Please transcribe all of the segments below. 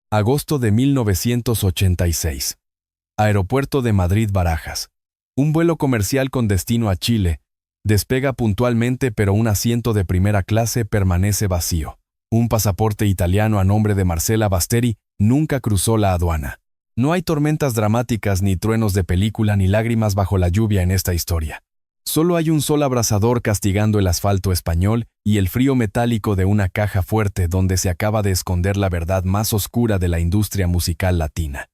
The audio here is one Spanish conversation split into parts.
Agosto de 1986. Aeropuerto de Madrid-Barajas. Un vuelo comercial con destino a Chile. Despega puntualmente, pero un asiento de primera clase permanece vacío. Un pasaporte italiano a nombre de Marcela Basteri nunca cruzó la aduana. No hay tormentas dramáticas, ni truenos de película, ni lágrimas bajo la lluvia en esta historia. Solo hay un sol abrasador castigando el asfalto español y el frío metálico de una caja fuerte donde se acaba de esconder la verdad más oscura de la industria musical latina.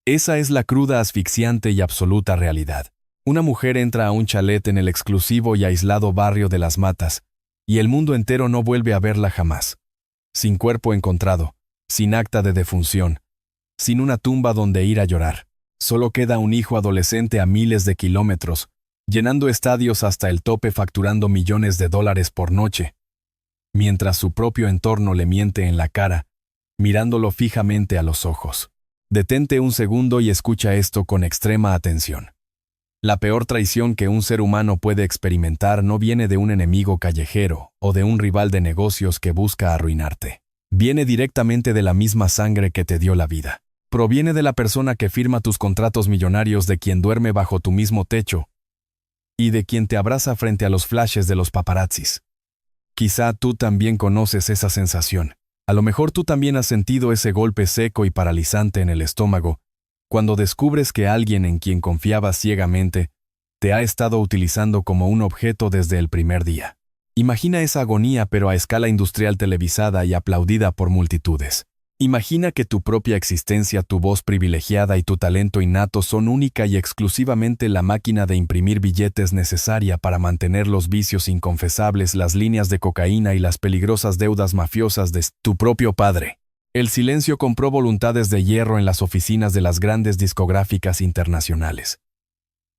Esa es la cruda, asfixiante y absoluta realidad. Una mujer entra a un chalet en el exclusivo y aislado barrio de Las Matas, y el mundo entero no vuelve a verla jamás. Sin cuerpo encontrado, sin acta de defunción, sin una tumba donde ir a llorar. Solo queda un hijo adolescente a miles de kilómetros, llenando estadios hasta el tope, facturando millones de dólares por noche, mientras su propio entorno le miente en la cara, mirándolo fijamente a los ojos. Detente un segundo y escucha esto con extrema atención. La peor traición que un ser humano puede experimentar no viene de un enemigo callejero o de un rival de negocios que busca arruinarte. Viene directamente de la misma sangre que te dio la vida. Proviene de la persona que firma tus contratos millonarios, de quien duerme bajo tu mismo techo y de quien te abraza frente a los flashes de los paparazzis. Quizá tú también conoces esa sensación. A lo mejor tú también has sentido ese golpe seco y paralizante en el estómago, cuando descubres que alguien en quien confiabas ciegamente te ha estado utilizando como un objeto desde el primer día. Imagina esa agonía, pero a escala industrial, televisada y aplaudida por multitudes. Imagina que tu propia existencia, tu voz privilegiada y tu talento innato son única y exclusivamente la máquina de imprimir billetes necesaria para mantener los vicios inconfesables, las líneas de cocaína y las peligrosas deudas mafiosas de tu propio padre. El silencio compró voluntades de hierro en las oficinas de las grandes discográficas internacionales.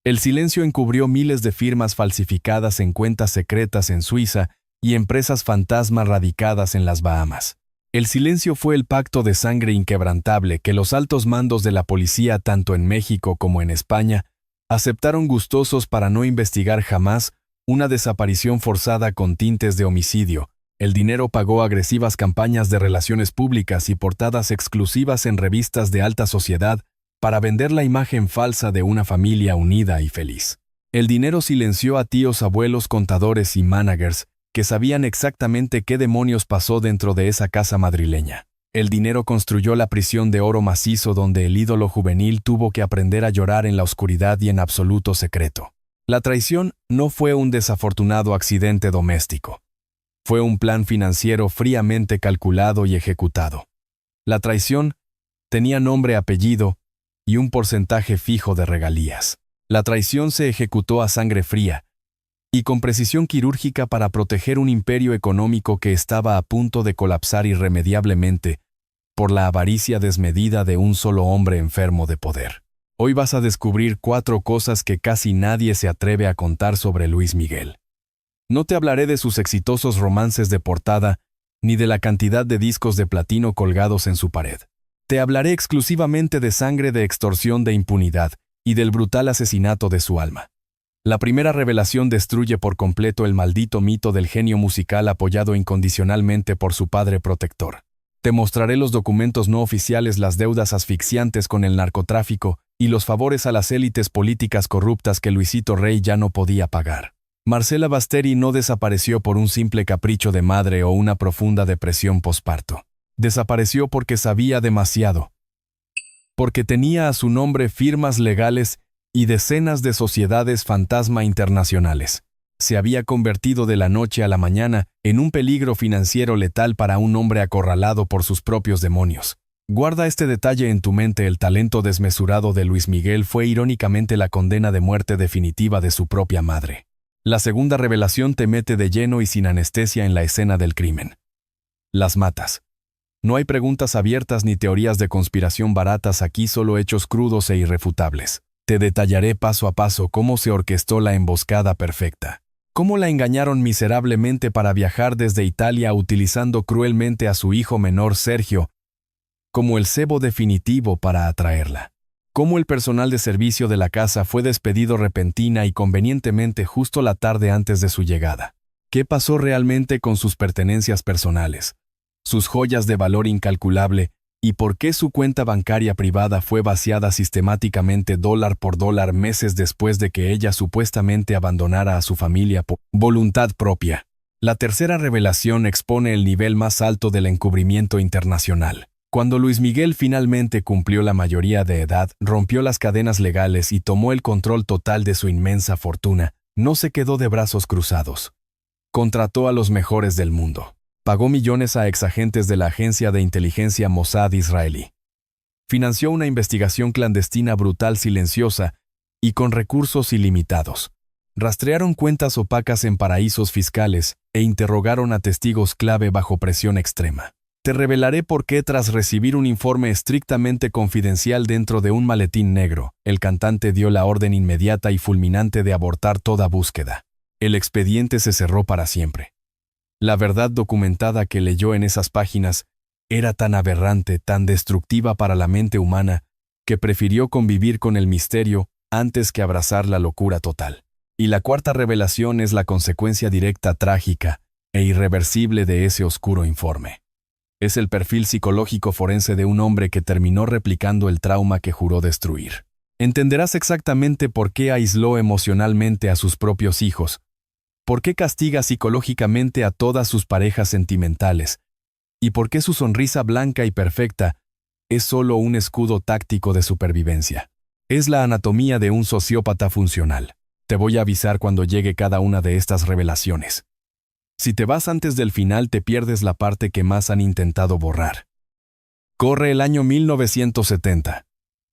El silencio encubrió miles de firmas falsificadas en cuentas secretas en Suiza y empresas fantasma radicadas en las Bahamas. El silencio fue el pacto de sangre inquebrantable que los altos mandos de la policía, tanto en México como en España, aceptaron gustosos para no investigar jamás una desaparición forzada con tintes de homicidio. El dinero pagó agresivas campañas de relaciones públicas y portadas exclusivas en revistas de alta sociedad para vender la imagen falsa de una familia unida y feliz. El dinero silenció a tíos, abuelos, contadores y managers que sabían exactamente qué demonios pasó dentro de esa casa madrileña. El dinero construyó la prisión de oro macizo donde el ídolo juvenil tuvo que aprender a llorar en la oscuridad y en absoluto secreto. La traición no fue un desafortunado accidente doméstico. Fue un plan financiero fríamente calculado y ejecutado. La traición tenía nombre, apellido y un porcentaje fijo de regalías. La traición se ejecutó a sangre fría y con precisión quirúrgica para proteger un imperio económico que estaba a punto de colapsar irremediablemente por la avaricia desmedida de un solo hombre enfermo de poder. Hoy vas a descubrir 4 cosas que casi nadie se atreve a contar sobre Luis Miguel. No te hablaré de sus exitosos romances de portada, ni de la cantidad de discos de platino colgados en su pared. Te hablaré exclusivamente de sangre, de extorsión, de impunidad y del brutal asesinato de su alma. La primera revelación destruye por completo el maldito mito del genio musical apoyado incondicionalmente por su padre protector. Te mostraré los documentos no oficiales, las deudas asfixiantes con el narcotráfico y los favores a las élites políticas corruptas que Luisito Rey ya no podía pagar. Marcela Basteri no desapareció por un simple capricho de madre o una profunda depresión posparto. Desapareció porque sabía demasiado. Porque tenía a su nombre firmas legales y decenas de sociedades fantasma internacionales. Se había convertido de la noche a la mañana en un peligro financiero letal para un hombre acorralado por sus propios demonios. Guarda este detalle en tu mente: el talento desmesurado de Luis Miguel fue irónicamente la condena de muerte definitiva de su propia madre. La segunda revelación te mete de lleno y sin anestesia en la escena del crimen. Las Matas. No hay preguntas abiertas ni teorías de conspiración baratas aquí, solo hechos crudos e irrefutables. Te detallaré paso a paso cómo se orquestó la emboscada perfecta. Cómo la engañaron miserablemente para viajar desde Italia utilizando cruelmente a su hijo menor Sergio como el cebo definitivo para atraerla. Cómo el personal de servicio de la casa fue despedido repentina y convenientemente justo la tarde antes de su llegada. ¿Qué pasó realmente con sus pertenencias personales? Sus joyas de valor incalculable ¿Y por qué su cuenta bancaria privada fue vaciada sistemáticamente dólar por dólar meses después de que ella supuestamente abandonara a su familia por voluntad propia? La tercera revelación expone el nivel más alto del encubrimiento internacional. Cuando Luis Miguel finalmente cumplió la mayoría de edad, rompió las cadenas legales y tomó el control total de su inmensa fortuna, no se quedó de brazos cruzados. Contrató a los mejores del mundo. Pagó millones a exagentes de la agencia de inteligencia Mossad israelí. Financió una investigación clandestina brutal, silenciosa y con recursos ilimitados. Rastrearon cuentas opacas en paraísos fiscales e interrogaron a testigos clave bajo presión extrema. Te revelaré por qué, tras recibir un informe estrictamente confidencial dentro de un maletín negro, el cantante dio la orden inmediata y fulminante de abortar toda búsqueda. El expediente se cerró para siempre. La verdad documentada que leyó en esas páginas era tan aberrante, tan destructiva para la mente humana, que prefirió convivir con el misterio antes que abrazar la locura total. Y la cuarta revelación es la consecuencia directa, trágica e irreversible de ese oscuro informe. Es el perfil psicológico forense de un hombre que terminó replicando el trauma que juró destruir. Entenderás exactamente por qué aisló emocionalmente a sus propios hijos, por qué castiga psicológicamente a todas sus parejas sentimentales, y por qué su sonrisa blanca y perfecta es solo un escudo táctico de supervivencia. Es la anatomía de un sociópata funcional. Te voy a avisar cuando llegue cada una de estas revelaciones. Si te vas antes del final, te pierdes la parte que más han intentado borrar. Corre el año 1970.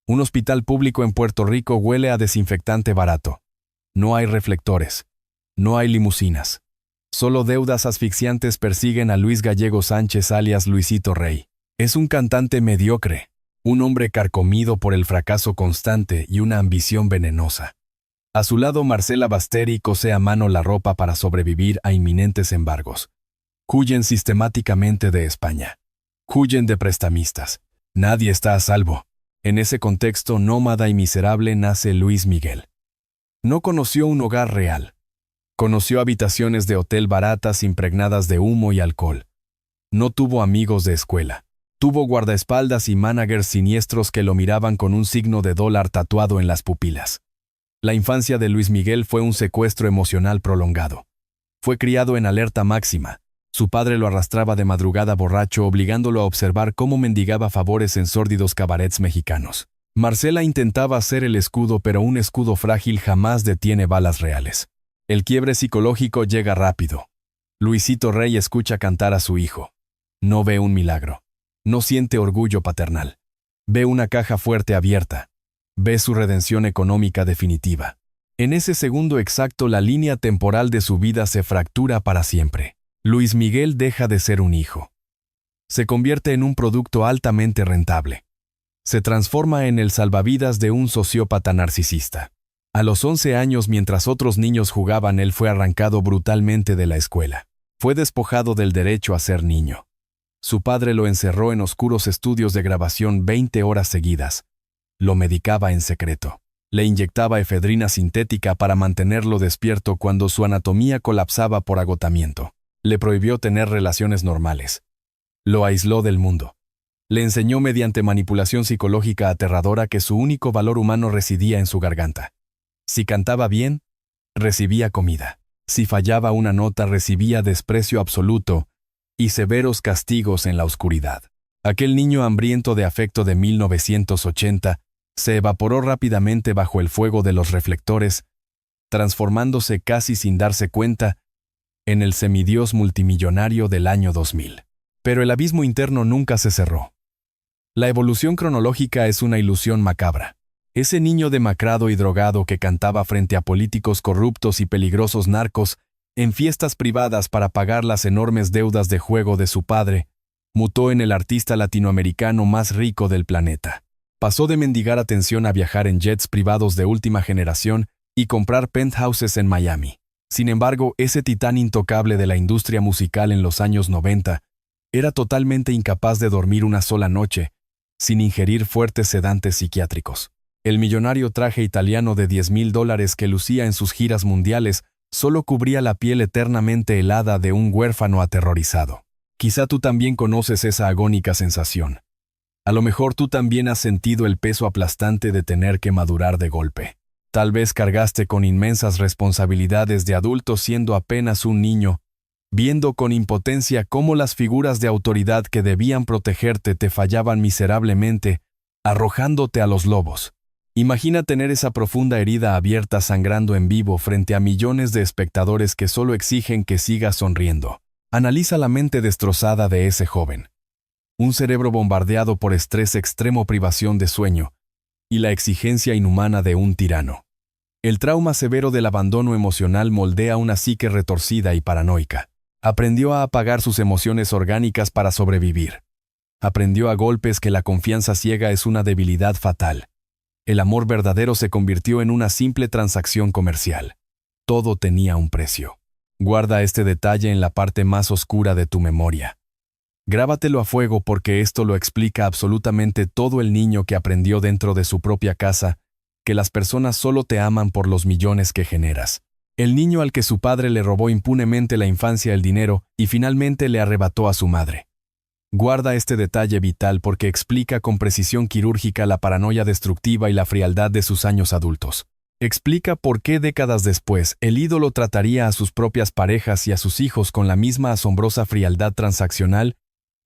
Un hospital público en Puerto Rico huele a desinfectante barato. No hay reflectores. No hay limusinas. Solo deudas asfixiantes persiguen a Luis Gallego Sánchez alias Luisito Rey. Es un cantante mediocre, un hombre carcomido por el fracaso constante y una ambición venenosa. A su lado, Marcela Basteri cose a mano la ropa para sobrevivir a inminentes embargos. Huyen sistemáticamente de España. Huyen de prestamistas. Nadie está a salvo. En ese contexto nómada y miserable nace Luis Miguel. No conoció un hogar real. Conoció habitaciones de hotel baratas impregnadas de humo y alcohol. No tuvo amigos de escuela. Tuvo guardaespaldas y managers siniestros que lo miraban con un signo de dólar tatuado en las pupilas. La infancia de Luis Miguel fue un secuestro emocional prolongado. Fue criado en alerta máxima. Su padre lo arrastraba de madrugada borracho, obligándolo a observar cómo mendigaba favores en sórdidos cabarets mexicanos. Marcela intentaba hacer el escudo, pero un escudo frágil jamás detiene balas reales. El quiebre psicológico llega rápido. Luisito Rey escucha cantar a su hijo. No ve un milagro. No siente orgullo paternal. Ve una caja fuerte abierta. Ve su redención económica definitiva. En ese segundo exacto, la línea temporal de su vida se fractura para siempre. Luis Miguel deja de ser un hijo. Se convierte en un producto altamente rentable. Se transforma en el salvavidas de un sociópata narcisista. A los 11 años, mientras otros niños jugaban, él fue arrancado brutalmente de la escuela. Fue despojado del derecho a ser niño. Su padre lo encerró en oscuros estudios de grabación 20 horas seguidas. Lo medicaba en secreto. Le inyectaba efedrina sintética para mantenerlo despierto cuando su anatomía colapsaba por agotamiento. Le prohibió tener relaciones normales. Lo aisló del mundo. Le enseñó mediante manipulación psicológica aterradora que su único valor humano residía en su garganta. Si cantaba bien, recibía comida. Si fallaba una nota, recibía desprecio absoluto y severos castigos en la oscuridad. Aquel niño hambriento de afecto de 1980 se evaporó rápidamente bajo el fuego de los reflectores, transformándose casi sin darse cuenta en el semidios multimillonario del año 2000. Pero el abismo interno nunca se cerró. La evolución cronológica es una ilusión macabra. Ese niño demacrado y drogado que cantaba frente a políticos corruptos y peligrosos narcos en fiestas privadas para pagar las enormes deudas de juego de su padre, mutó en el artista latinoamericano más rico del planeta. Pasó de mendigar atención a viajar en jets privados de última generación y comprar penthouses en Miami. Sin embargo, ese titán intocable de la industria musical en los años 90 era totalmente incapaz de dormir una sola noche sin ingerir fuertes sedantes psiquiátricos. El millonario traje italiano de $10,000 que lucía en sus giras mundiales solo cubría la piel eternamente helada de un huérfano aterrorizado. Quizá tú también conoces esa agónica sensación. A lo mejor tú también has sentido el peso aplastante de tener que madurar de golpe. Tal vez cargaste con inmensas responsabilidades de adulto siendo apenas un niño, viendo con impotencia cómo las figuras de autoridad que debían protegerte te fallaban miserablemente, arrojándote a los lobos. Imagina tener esa profunda herida abierta sangrando en vivo frente a millones de espectadores que solo exigen que sigas sonriendo. Analiza la mente destrozada de ese joven. Un cerebro bombardeado por estrés extremo, privación de sueño, y la exigencia inhumana de un tirano. El trauma severo del abandono emocional moldea una psique retorcida y paranoica. Aprendió a apagar sus emociones orgánicas para sobrevivir. Aprendió a golpes que la confianza ciega es una debilidad fatal. El amor verdadero se convirtió en una simple transacción comercial. Todo tenía un precio. Guarda este detalle en la parte más oscura de tu memoria. Grábatelo a fuego porque esto lo explica absolutamente todo. El niño que aprendió dentro de su propia casa que las personas solo te aman por los millones que generas. El niño al que su padre le robó impunemente la infancia, el dinero, y finalmente le arrebató a su madre. Guarda este detalle vital porque explica con precisión quirúrgica la paranoia destructiva y la frialdad de sus años adultos. Explica por qué décadas después el ídolo trataría a sus propias parejas y a sus hijos con la misma asombrosa frialdad transaccional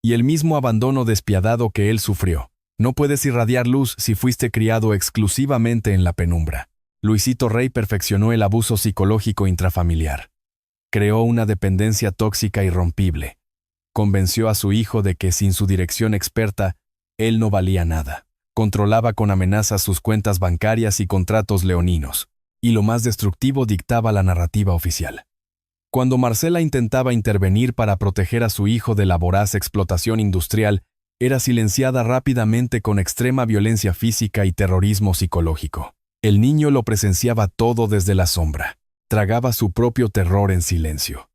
y el mismo abandono despiadado que él sufrió. No puedes irradiar luz si fuiste criado exclusivamente en la penumbra. Luisito Rey perfeccionó el abuso psicológico intrafamiliar. Creó una dependencia tóxica irrompible. Convenció a su hijo de que sin su dirección experta, él no valía nada. Controlaba con amenazas sus cuentas bancarias y contratos leoninos. Y lo más destructivo, dictaba la narrativa oficial. Cuando Marcela intentaba intervenir para proteger a su hijo de la voraz explotación industrial, era silenciada rápidamente con extrema violencia física y terrorismo psicológico. El niño lo presenciaba todo desde la sombra. Tragaba su propio terror en silencio.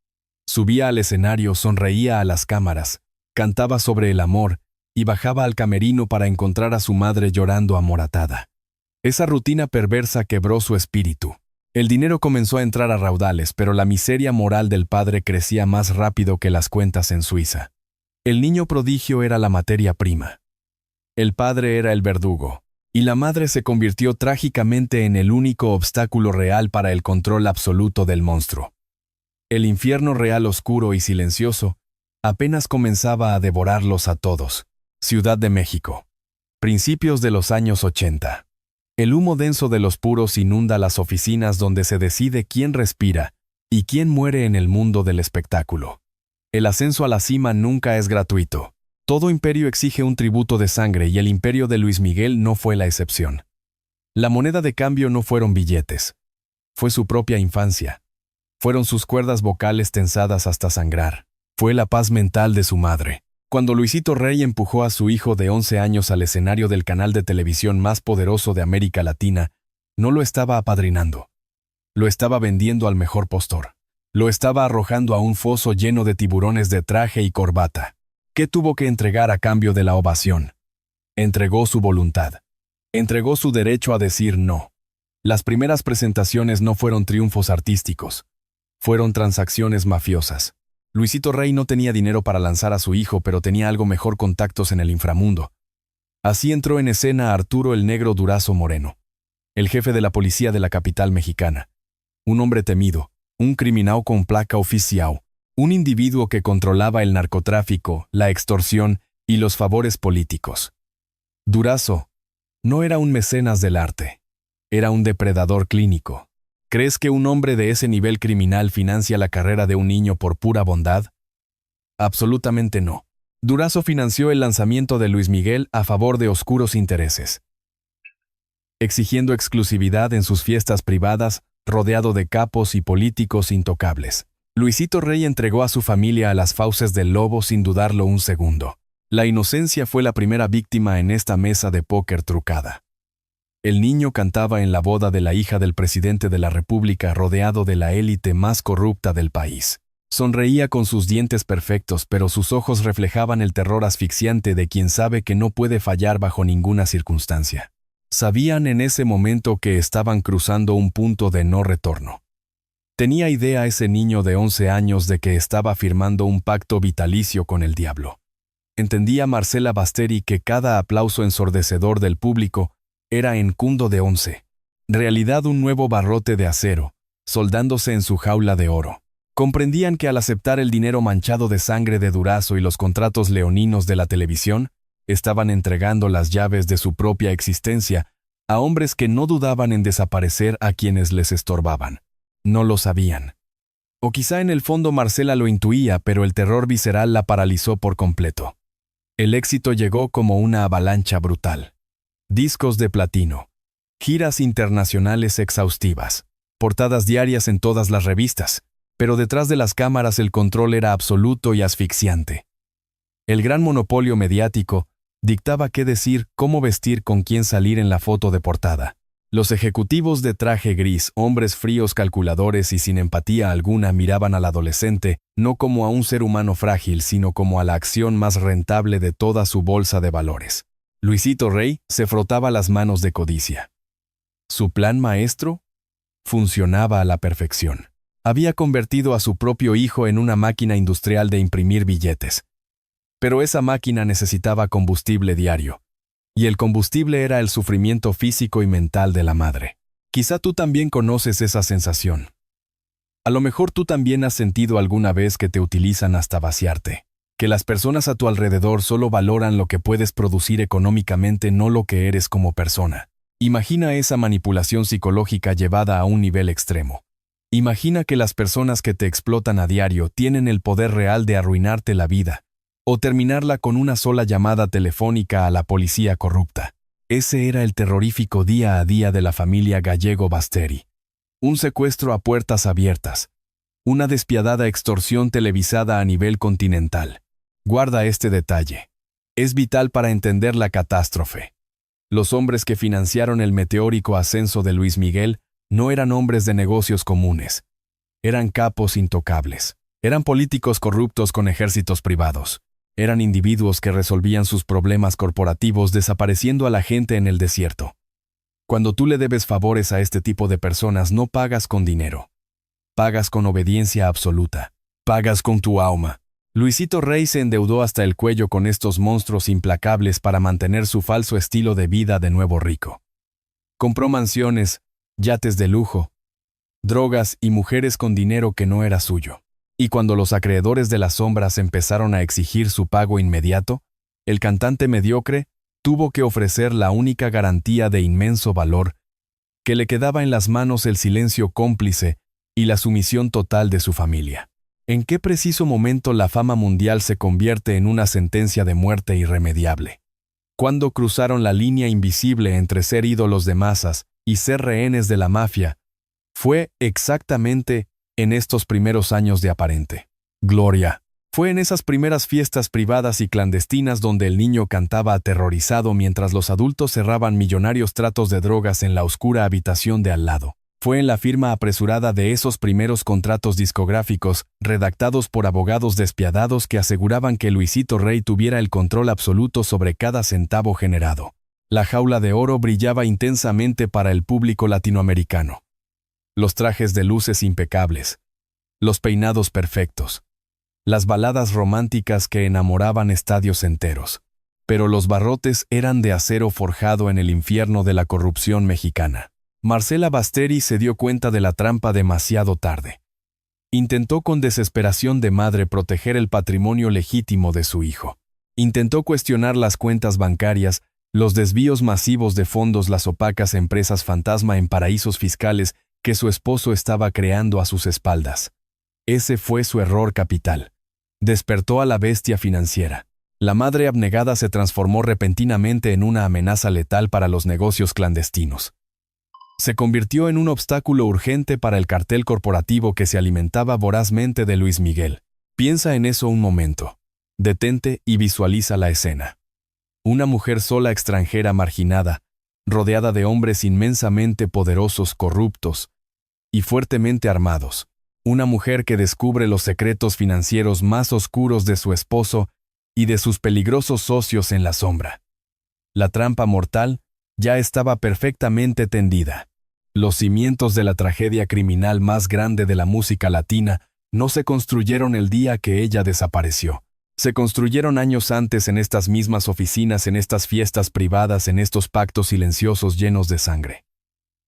Subía al escenario, sonreía a las cámaras, cantaba sobre el amor y bajaba al camerino para encontrar a su madre llorando amoratada. Esa rutina perversa quebró su espíritu. El dinero comenzó a entrar a raudales, pero la miseria moral del padre crecía más rápido que las cuentas en Suiza. El niño prodigio era la materia prima. El padre era el verdugo, y la madre se convirtió trágicamente en el único obstáculo real para el control absoluto del monstruo. El infierno real, oscuro y silencioso, apenas comenzaba a devorarlos a todos. Ciudad de México. Principios de los años 80. El humo denso de los puros inunda las oficinas donde se decide quién respira y quién muere en el mundo del espectáculo. El ascenso a la cima nunca es gratuito. Todo imperio exige un tributo de sangre y el imperio de Luis Miguel no fue la excepción. La moneda de cambio no fueron billetes. Fue su propia infancia. Fueron sus cuerdas vocales tensadas hasta sangrar. Fue la paz mental de su madre. Cuando Luisito Rey empujó a su hijo de 11 años al escenario del canal de televisión más poderoso de América Latina, no lo estaba apadrinando. Lo estaba vendiendo al mejor postor. Lo estaba arrojando a un foso lleno de tiburones de traje y corbata. ¿Qué tuvo que entregar a cambio de la ovación? Entregó su voluntad. Entregó su derecho a decir no. Las primeras presentaciones no fueron triunfos artísticos. Fueron transacciones mafiosas. Luisito Rey no tenía dinero para lanzar a su hijo, pero tenía algo mejor: contactos en el inframundo. Así entró en escena Arturo el Negro Durazo Moreno, el jefe de la policía de la capital mexicana. Un hombre temido, un criminal con placa oficial, un individuo que controlaba el narcotráfico, la extorsión y los favores políticos. Durazo no era un mecenas del arte, era un depredador clínico. ¿Crees que un hombre de ese nivel criminal financia la carrera de un niño por pura bondad? Absolutamente no. Durazo financió el lanzamiento de Luis Miguel a favor de oscuros intereses, exigiendo exclusividad en sus fiestas privadas, rodeado de capos y políticos intocables. Luisito Rey entregó a su familia a las fauces del lobo sin dudarlo un segundo. La inocencia fue la primera víctima en esta mesa de póker trucada. El niño cantaba en la boda de la hija del presidente de la República, rodeado de la élite más corrupta del país. Sonreía con sus dientes perfectos, pero sus ojos reflejaban el terror asfixiante de quien sabe que no puede fallar bajo ninguna circunstancia. Sabían en ese momento que estaban cruzando un punto de no retorno. Tenía idea ese niño de 11 años de que estaba firmando un pacto vitalicio con el diablo. Entendía Marcela Basteri que cada aplauso ensordecedor del público era en Cundo de 11. Realidad un nuevo barrote de acero, soldándose en su jaula de oro. Comprendían que al aceptar el dinero manchado de sangre de Durazo y los contratos leoninos de la televisión, estaban entregando las llaves de su propia existencia a hombres que no dudaban en desaparecer a quienes les estorbaban. No lo sabían. O quizá en el fondo Marcela lo intuía, pero el terror visceral la paralizó por completo. El éxito llegó como una avalancha brutal. Discos de platino, giras internacionales exhaustivas, portadas diarias en todas las revistas, pero detrás de las cámaras el control era absoluto y asfixiante. El gran monopolio mediático dictaba qué decir, cómo vestir, con quién salir en la foto de portada. Los ejecutivos de traje gris, hombres fríos calculadores y sin empatía alguna, miraban al adolescente no como a un ser humano frágil, sino como a la acción más rentable de toda su bolsa de valores. Luisito Rey se frotaba las manos de codicia. Su plan maestro funcionaba a la perfección. Había convertido a su propio hijo en una máquina industrial de imprimir billetes. Pero esa máquina necesitaba combustible diario. Y el combustible era el sufrimiento físico y mental de la madre. Quizá tú también conoces esa sensación. A lo mejor tú también has sentido alguna vez que te utilizan hasta vaciarte, que las personas a tu alrededor solo valoran lo que puedes producir económicamente, no lo que eres como persona. Imagina esa manipulación psicológica llevada a un nivel extremo. Imagina que las personas que te explotan a diario tienen el poder real de arruinarte la vida, o terminarla con una sola llamada telefónica a la policía corrupta. Ese era el terrorífico día a día de la familia Gallego Basteri. Un secuestro a puertas abiertas. Una despiadada extorsión televisada a nivel continental. Guarda este detalle. Es vital para entender la catástrofe. Los hombres que financiaron el meteórico ascenso de Luis Miguel no eran hombres de negocios comunes. Eran capos intocables. Eran políticos corruptos con ejércitos privados. Eran individuos que resolvían sus problemas corporativos desapareciendo a la gente en el desierto. Cuando tú le debes favores a este tipo de personas, no pagas con dinero. Pagas con obediencia absoluta. Pagas con tu alma. Luisito Rey se endeudó hasta el cuello con estos monstruos implacables para mantener su falso estilo de vida de nuevo rico. Compró mansiones, yates de lujo, drogas y mujeres con dinero que no era suyo. Y cuando los acreedores de las sombras empezaron a exigir su pago inmediato, el cantante mediocre tuvo que ofrecer la única garantía de inmenso valor, que le quedaba en las manos el silencio cómplice y la sumisión total de su familia. ¿En qué preciso momento la fama mundial se convierte en una sentencia de muerte irremediable? ¿Cuándo cruzaron la línea invisible entre ser ídolos de masas y ser rehenes de la mafia? Fue exactamente en estos primeros años de aparente gloria. Fue en esas primeras fiestas privadas y clandestinas donde el niño cantaba aterrorizado mientras los adultos cerraban millonarios tratos de drogas en la oscura habitación de al lado. Fue en la firma apresurada de esos primeros contratos discográficos, redactados por abogados despiadados que aseguraban que Luisito Rey tuviera el control absoluto sobre cada centavo generado. La jaula de oro brillaba intensamente para el público latinoamericano. Los trajes de luces impecables, los peinados perfectos, las baladas románticas que enamoraban estadios enteros. Pero los barrotes eran de acero forjado en el infierno de la corrupción mexicana. Marcela Basteri se dio cuenta de la trampa demasiado tarde. Intentó con desesperación de madre proteger el patrimonio legítimo de su hijo. Intentó cuestionar las cuentas bancarias, los desvíos masivos de fondos, las opacas empresas fantasma en paraísos fiscales que su esposo estaba creando a sus espaldas. Ese fue su error capital. Despertó a la bestia financiera. La madre abnegada se transformó repentinamente en una amenaza letal para los negocios clandestinos. Se convirtió en un obstáculo urgente para el cartel corporativo que se alimentaba vorazmente de Luis Miguel. Piensa en eso un momento. Detente y visualiza la escena. Una mujer sola, extranjera, marginada, rodeada de hombres inmensamente poderosos, corruptos y fuertemente armados. Una mujer que descubre los secretos financieros más oscuros de su esposo y de sus peligrosos socios en la sombra. La trampa mortal ya estaba perfectamente tendida. Los cimientos de la tragedia criminal más grande de la música latina no se construyeron el día que ella desapareció. Se construyeron años antes en estas mismas oficinas, en estas fiestas privadas, en estos pactos silenciosos llenos de sangre.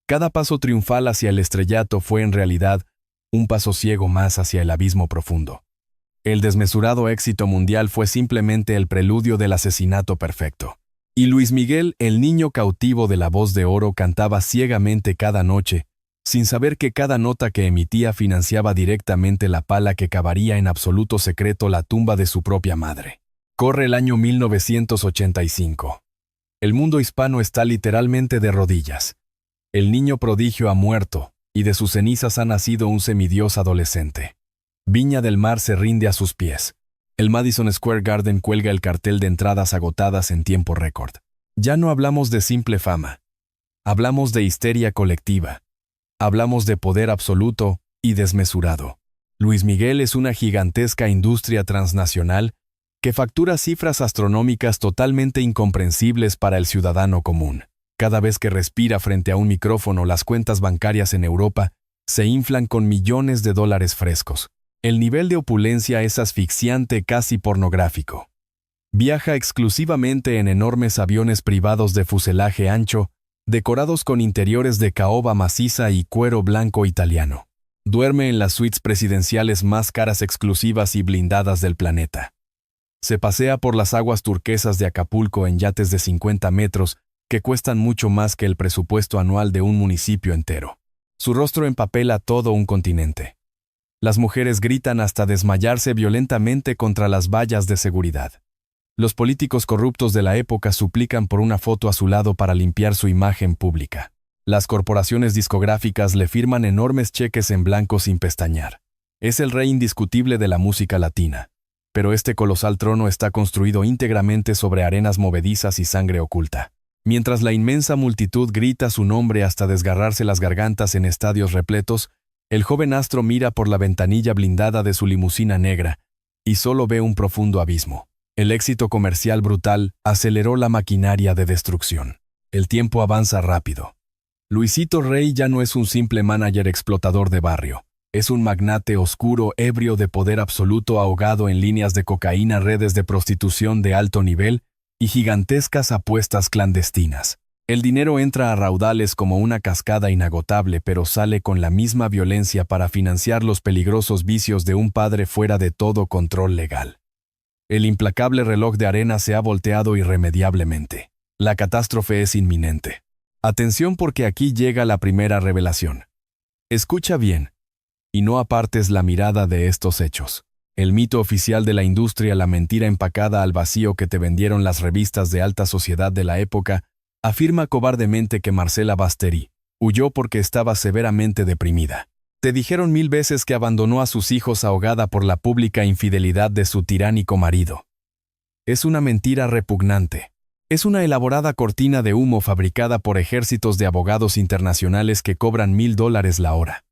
Cada paso triunfal hacia el estrellato fue en realidad un paso ciego más hacia el abismo profundo. El desmesurado éxito mundial fue simplemente el preludio del asesinato perfecto. Y Luis Miguel, el niño cautivo de la voz de oro, cantaba ciegamente cada noche, sin saber que cada nota que emitía financiaba directamente la pala que cavaría en absoluto secreto la tumba de su propia madre. Corre el año 1985. El mundo hispano está literalmente de rodillas. El niño prodigio ha muerto, y de sus cenizas ha nacido un semidios adolescente. Viña del Mar se rinde a sus pies. El Madison Square Garden cuelga el cartel de entradas agotadas en tiempo récord. Ya no hablamos de simple fama. Hablamos de histeria colectiva. Hablamos de poder absoluto y desmesurado. Luis Miguel es una gigantesca industria transnacional que factura cifras astronómicas totalmente incomprensibles para el ciudadano común. Cada vez que respira frente a un micrófono, las cuentas bancarias en Europa se inflan con millones de dólares frescos. El nivel de opulencia es asfixiante, casi pornográfico. Viaja exclusivamente en enormes aviones privados de fuselaje ancho, decorados con interiores de caoba maciza y cuero blanco italiano. Duerme en las suites presidenciales más caras, exclusivas y blindadas del planeta. Se pasea por las aguas turquesas de Acapulco en yates de 50 metros que cuestan mucho más que el presupuesto anual de un municipio entero. Su rostro empapela todo un continente. Las mujeres gritan hasta desmayarse violentamente contra las vallas de seguridad. Los políticos corruptos de la época suplican por una foto a su lado para limpiar su imagen pública. Las corporaciones discográficas le firman enormes cheques en blanco sin pestañear. Es el rey indiscutible de la música latina. Pero este colosal trono está construido íntegramente sobre arenas movedizas y sangre oculta. Mientras la inmensa multitud grita su nombre hasta desgarrarse las gargantas en estadios repletos, el joven astro mira por la ventanilla blindada de su limusina negra y solo ve un profundo abismo. El éxito comercial brutal aceleró la maquinaria de destrucción. El tiempo avanza rápido. Luisito Rey ya no es un simple manager explotador de barrio. Es un magnate oscuro, ebrio de poder absoluto, ahogado en líneas de cocaína, redes de prostitución de alto nivel y gigantescas apuestas clandestinas. El dinero entra a raudales como una cascada inagotable, pero sale con la misma violencia para financiar los peligrosos vicios de un padre fuera de todo control legal. El implacable reloj de arena se ha volteado irremediablemente. La catástrofe es inminente. Atención, porque aquí llega la primera revelación. Escucha bien, y no apartes la mirada de estos hechos. El mito oficial de la industria, la mentira empacada al vacío que te vendieron las revistas de alta sociedad de la época, afirma cobardemente que Marcela Basteri huyó porque estaba severamente deprimida. Te dijeron 1000 veces que abandonó a sus hijos ahogada por la pública infidelidad de su tiránico marido. Es una mentira repugnante. Es una elaborada cortina de humo fabricada por ejércitos de abogados internacionales que cobran $1000 la hora.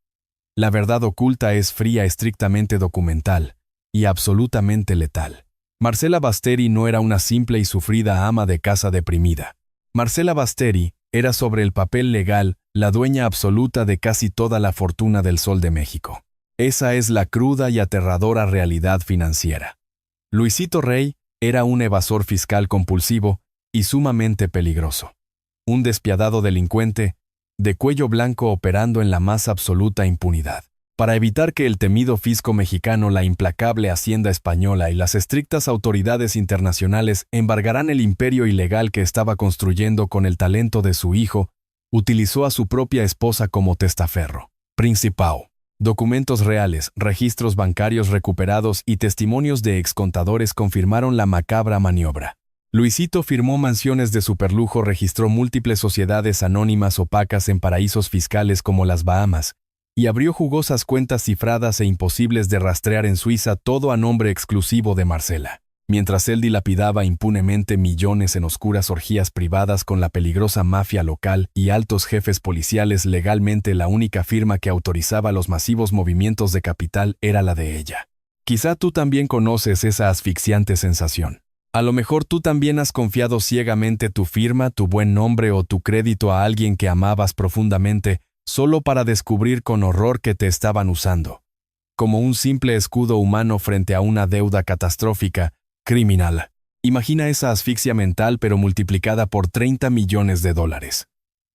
La verdad oculta es fría, estrictamente documental y absolutamente letal. Marcela Basteri no era una simple y sufrida ama de casa deprimida. Marcela Basteri era, sobre el papel legal, la dueña absoluta de casi toda la fortuna del Sol de México. Esa es la cruda y aterradora realidad financiera. Luisito Rey era un evasor fiscal compulsivo y sumamente peligroso. Un despiadado delincuente, de cuello blanco, operando en la más absoluta impunidad. Para evitar que el temido fisco mexicano, la implacable Hacienda española y las estrictas autoridades internacionales embargaran el imperio ilegal que estaba construyendo con el talento de su hijo, utilizó a su propia esposa como testaferro. Principao. Documentos reales, registros bancarios recuperados y testimonios de excontadores confirmaron la macabra maniobra. Luisito firmó mansiones de superlujo, registró múltiples sociedades anónimas opacas en paraísos fiscales como las Bahamas, y abrió jugosas cuentas cifradas e imposibles de rastrear en Suiza, todo a nombre exclusivo de Marcela. Mientras él dilapidaba impunemente millones en oscuras orgías privadas con la peligrosa mafia local y altos jefes policiales, legalmente la única firma que autorizaba los masivos movimientos de capital era la de ella. Quizá tú también conoces esa asfixiante sensación. A lo mejor tú también has confiado ciegamente tu firma, tu buen nombre o tu crédito a alguien que amabas profundamente, solo para descubrir con horror que te estaban usando. Como un simple escudo humano frente a una deuda catastrófica, Criminal. Imagina esa asfixia mental pero multiplicada por 30 millones de dólares.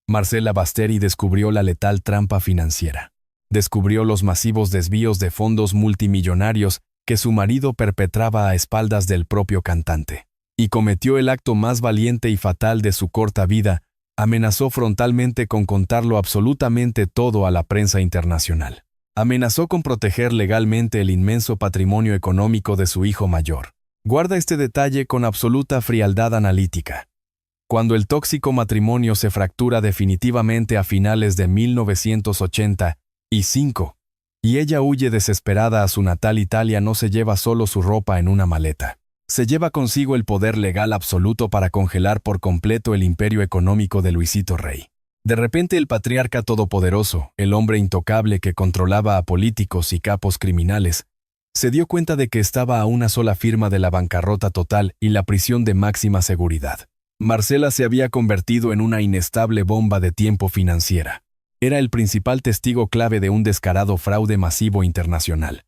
Marcela Basteri descubrió la letal trampa financiera. Descubrió los masivos desvíos de fondos multimillonarios que su marido perpetraba a espaldas del propio cantante. Y cometió el acto más valiente y fatal de su corta vida: amenazó frontalmente con contarlo absolutamente todo a la prensa internacional. Amenazó con proteger legalmente el inmenso patrimonio económico de su hijo mayor. Guarda este detalle con absoluta frialdad analítica. Cuando el tóxico matrimonio se fractura definitivamente a finales de 1985, y ella huye desesperada a su natal Italia, no se lleva solo su ropa en una maleta. Se lleva consigo el poder legal absoluto para congelar por completo el imperio económico de Luisito Rey. De repente el patriarca todopoderoso, el hombre intocable que controlaba a políticos y capos criminales, se dio cuenta de que estaba a una sola firma de la bancarrota total y la prisión de máxima seguridad. Marcela se había convertido en una inestable bomba de tiempo financiera. Era el principal testigo clave de un descarado fraude masivo internacional.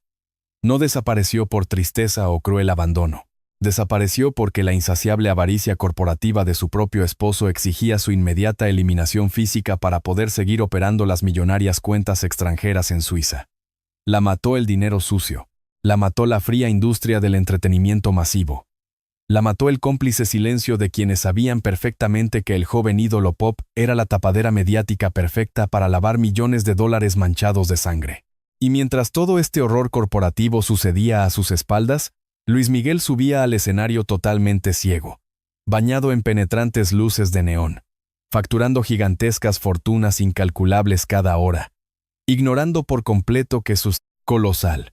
No desapareció por tristeza o cruel abandono. Desapareció porque la insaciable avaricia corporativa de su propio esposo exigía su inmediata eliminación física para poder seguir operando las millonarias cuentas extranjeras en Suiza. La mató el dinero sucio. La mató la fría industria del entretenimiento masivo. La mató el cómplice silencio de quienes sabían perfectamente que el joven ídolo pop era la tapadera mediática perfecta para lavar millones de dólares manchados de sangre. Y mientras todo este horror corporativo sucedía a sus espaldas, Luis Miguel subía al escenario totalmente ciego, bañado en penetrantes luces de neón, facturando gigantescas fortunas incalculables cada hora, ignorando por completo que su colosal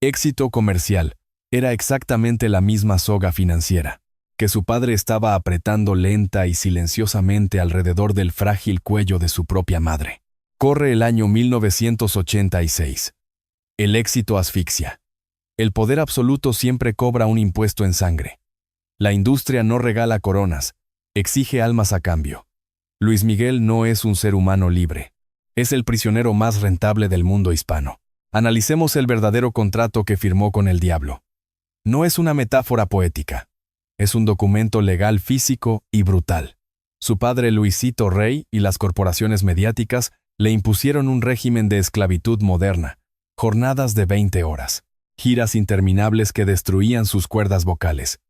éxito comercial era exactamente la misma soga financiera que su padre estaba apretando lenta y silenciosamente alrededor del frágil cuello de su propia madre. Corre el año 1986. El éxito asfixia. El poder absoluto siempre cobra un impuesto en sangre. La industria no regala coronas, exige almas a cambio. Luis Miguel no es un ser humano libre. Es el prisionero más rentable del mundo hispano. Analicemos el verdadero contrato que firmó con el diablo. No es una metáfora poética. Es un documento legal físico y brutal. Su padre Luisito Rey y las corporaciones mediáticas le impusieron un régimen de esclavitud moderna, jornadas de 20 horas, giras interminables que destruían sus cuerdas vocales,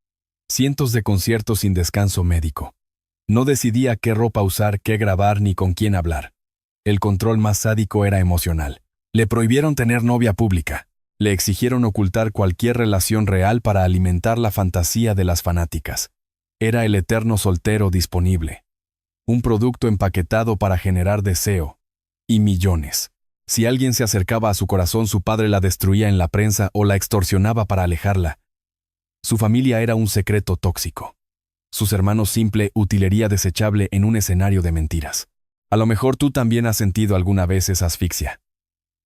cientos de conciertos sin descanso médico. No decidía qué ropa usar, qué grabar ni con quién hablar. El control más sádico era emocional. Le prohibieron tener novia pública. Le exigieron ocultar cualquier relación real para alimentar la fantasía de las fanáticas. Era el eterno soltero disponible. Un producto empaquetado para generar deseo. Y millones. Si alguien se acercaba a su corazón, su padre la destruía en la prensa o la extorsionaba para alejarla. Su familia era un secreto tóxico. Sus hermanos simple utilería desechable en un escenario de mentiras. A lo mejor tú también has sentido alguna vez esa asfixia.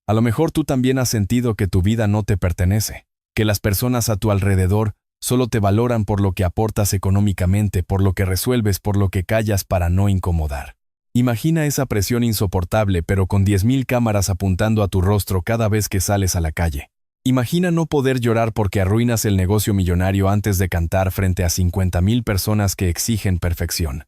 A lo mejor tú también has sentido que tu vida no te pertenece, que las personas a tu alrededor solo te valoran por lo que aportas económicamente, por lo que resuelves, por lo que callas para no incomodar. Imagina esa presión insoportable pero con 10.000 cámaras apuntando a tu rostro cada vez que sales a la calle. Imagina no poder llorar porque arruinas el negocio millonario antes de cantar frente a 50.000 personas que exigen perfección.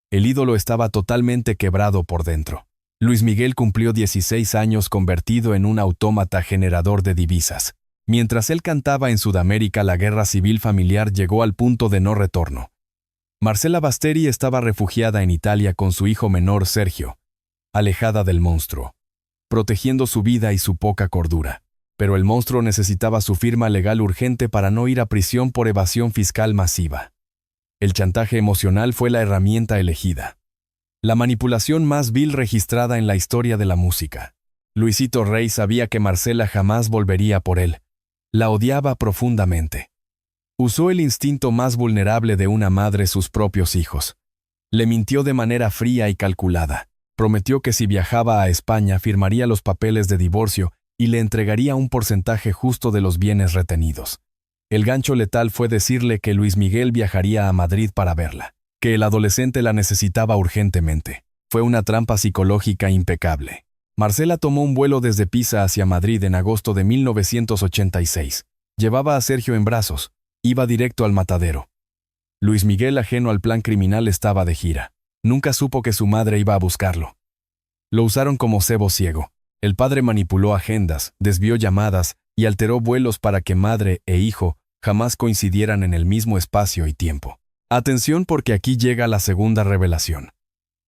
El ídolo estaba totalmente quebrado por dentro. Luis Miguel cumplió 16 años convertido en un autómata generador de divisas. Mientras él cantaba en Sudamérica, la guerra civil familiar llegó al punto de no retorno. Marcela Basteri estaba refugiada en Italia con su hijo menor Sergio, alejada del monstruo, protegiendo su vida y su poca cordura. Pero el monstruo necesitaba su firma legal urgente para no ir a prisión por evasión fiscal masiva. El chantaje emocional fue la herramienta elegida. La manipulación más vil registrada en la historia de la música. Luisito Rey sabía que Marcela jamás volvería por él. La odiaba profundamente. Usó el instinto más vulnerable de una madre, sus propios hijos. Le mintió de manera fría y calculada. Prometió que si viajaba a España firmaría los papeles de divorcio y le entregaría un porcentaje justo de los bienes retenidos. El gancho letal fue decirle que Luis Miguel viajaría a Madrid para verla, que el adolescente la necesitaba urgentemente. Fue una trampa psicológica impecable. Marcela tomó un vuelo desde Pisa hacia Madrid en agosto de 1986. Llevaba a Sergio en brazos, Iba directo al matadero. Luis Miguel, ajeno al plan criminal, estaba de gira. Nunca supo que su madre iba a buscarlo. Lo usaron como cebo ciego. El padre manipuló agendas, desvió llamadas y alteró vuelos para que madre e hijo jamás coincidieran en el mismo espacio y tiempo. Atención, porque aquí llega la segunda revelación.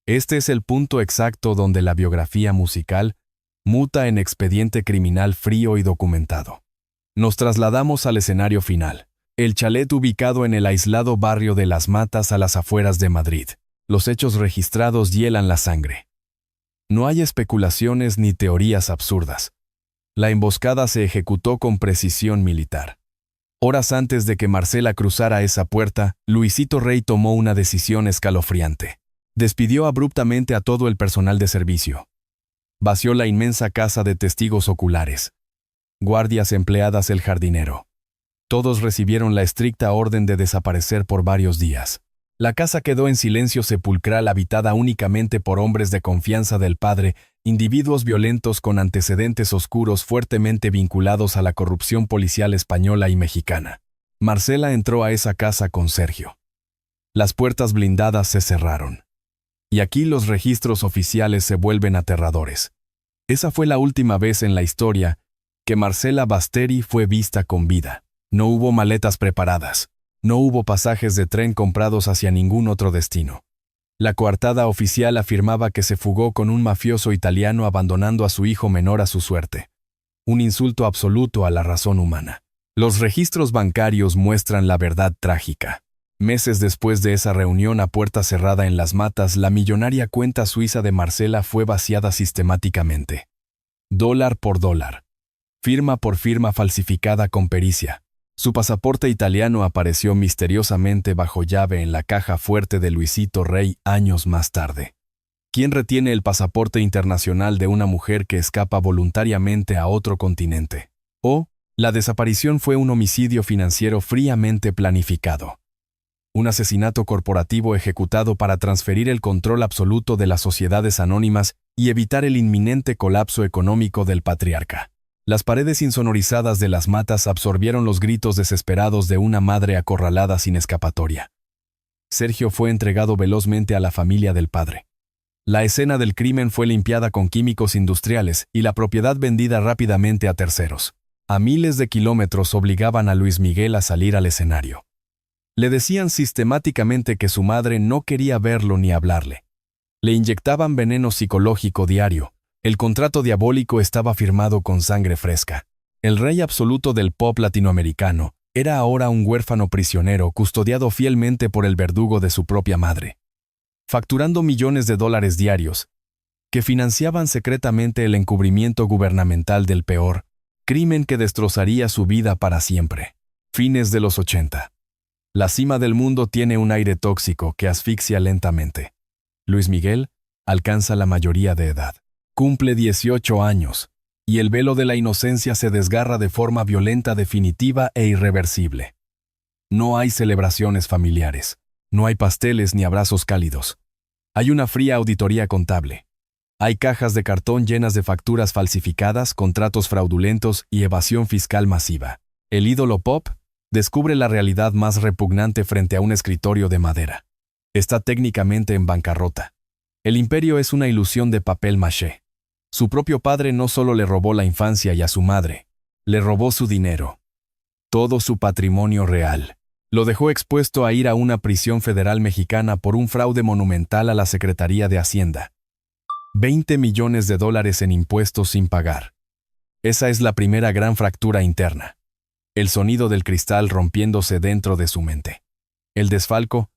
Este es el punto exacto donde la biografía musical muta en expediente criminal frío y documentado. Nos trasladamos al escenario final, el chalet ubicado en el aislado barrio de Las Matas a las afueras de Madrid. Los hechos registrados hielan la sangre. No hay especulaciones ni teorías absurdas. La emboscada se ejecutó con precisión militar. Horas antes de que Marcela cruzara esa puerta, Luisito Rey tomó una decisión escalofriante. Despidió abruptamente a todo el personal de servicio. Vació la inmensa casa de testigos oculares. Guardias, empleadas, el jardinero. Todos recibieron la estricta orden de desaparecer por varios días. La casa quedó en silencio sepulcral, habitada únicamente por hombres de confianza del padre, individuos violentos con antecedentes oscuros fuertemente vinculados a la corrupción policial española y mexicana. Marcela entró a esa casa con Sergio. Las puertas blindadas se cerraron. Y aquí los registros oficiales se vuelven aterradores. Esa fue la última vez en la historia que Marcela Basteri fue vista con vida. No hubo maletas preparadas. No hubo pasajes de tren comprados hacia ningún otro destino. La coartada oficial afirmaba que se fugó con un mafioso italiano abandonando a su hijo menor a su suerte. Un insulto absoluto a la razón humana. Los registros bancarios muestran la verdad trágica. Meses después de esa reunión a puerta cerrada en Las Matas, la millonaria cuenta suiza de Marcela fue vaciada sistemáticamente. Dólar por dólar. Firma por firma falsificada con pericia. Su pasaporte italiano apareció misteriosamente bajo llave en la caja fuerte de Luisito Rey años más tarde. ¿Quién retiene el pasaporte internacional de una mujer que escapa voluntariamente a otro continente? ¿O la desaparición fue un homicidio financiero fríamente planificado? Un asesinato corporativo ejecutado para transferir el control absoluto de las sociedades anónimas y evitar el inminente colapso económico del patriarca. Las paredes insonorizadas de Las Matas absorbieron los gritos desesperados de una madre acorralada sin escapatoria. Sergio fue entregado velozmente a la familia del padre. La escena del crimen fue limpiada con químicos industriales y la propiedad vendida rápidamente a terceros. A miles de kilómetros obligaban a Luis Miguel a salir al escenario. Le decían sistemáticamente que su madre no quería verlo ni hablarle. Le inyectaban veneno psicológico diario. El contrato diabólico estaba firmado con sangre fresca. El rey absoluto del pop latinoamericano era ahora un huérfano prisionero custodiado fielmente por el verdugo de su propia madre. Facturando millones de dólares diarios, que financiaban secretamente el encubrimiento gubernamental del peor crimen que destrozaría su vida para siempre. Fines de los 80. La cima del mundo tiene un aire tóxico que asfixia lentamente. Luis Miguel alcanza la mayoría de edad. Cumple 18 años, y el velo de la inocencia se desgarra de forma violenta, definitiva e irreversible. No hay celebraciones familiares, no hay pasteles ni abrazos cálidos. Hay una fría auditoría contable. Hay cajas de cartón llenas de facturas falsificadas, contratos fraudulentos y evasión fiscal masiva. El ídolo pop descubre la realidad más repugnante frente a un escritorio de madera. Está técnicamente en bancarrota. El imperio es una ilusión de papel maché. Su propio padre no solo le robó la infancia y a su madre, le robó su dinero. Todo su patrimonio real. Lo dejó expuesto a ir a una prisión federal mexicana por un fraude monumental a la Secretaría de Hacienda. 20 millones de dólares en impuestos sin pagar. Esa es la primera gran fractura interna. El sonido del cristal rompiéndose dentro de su mente. El desfalco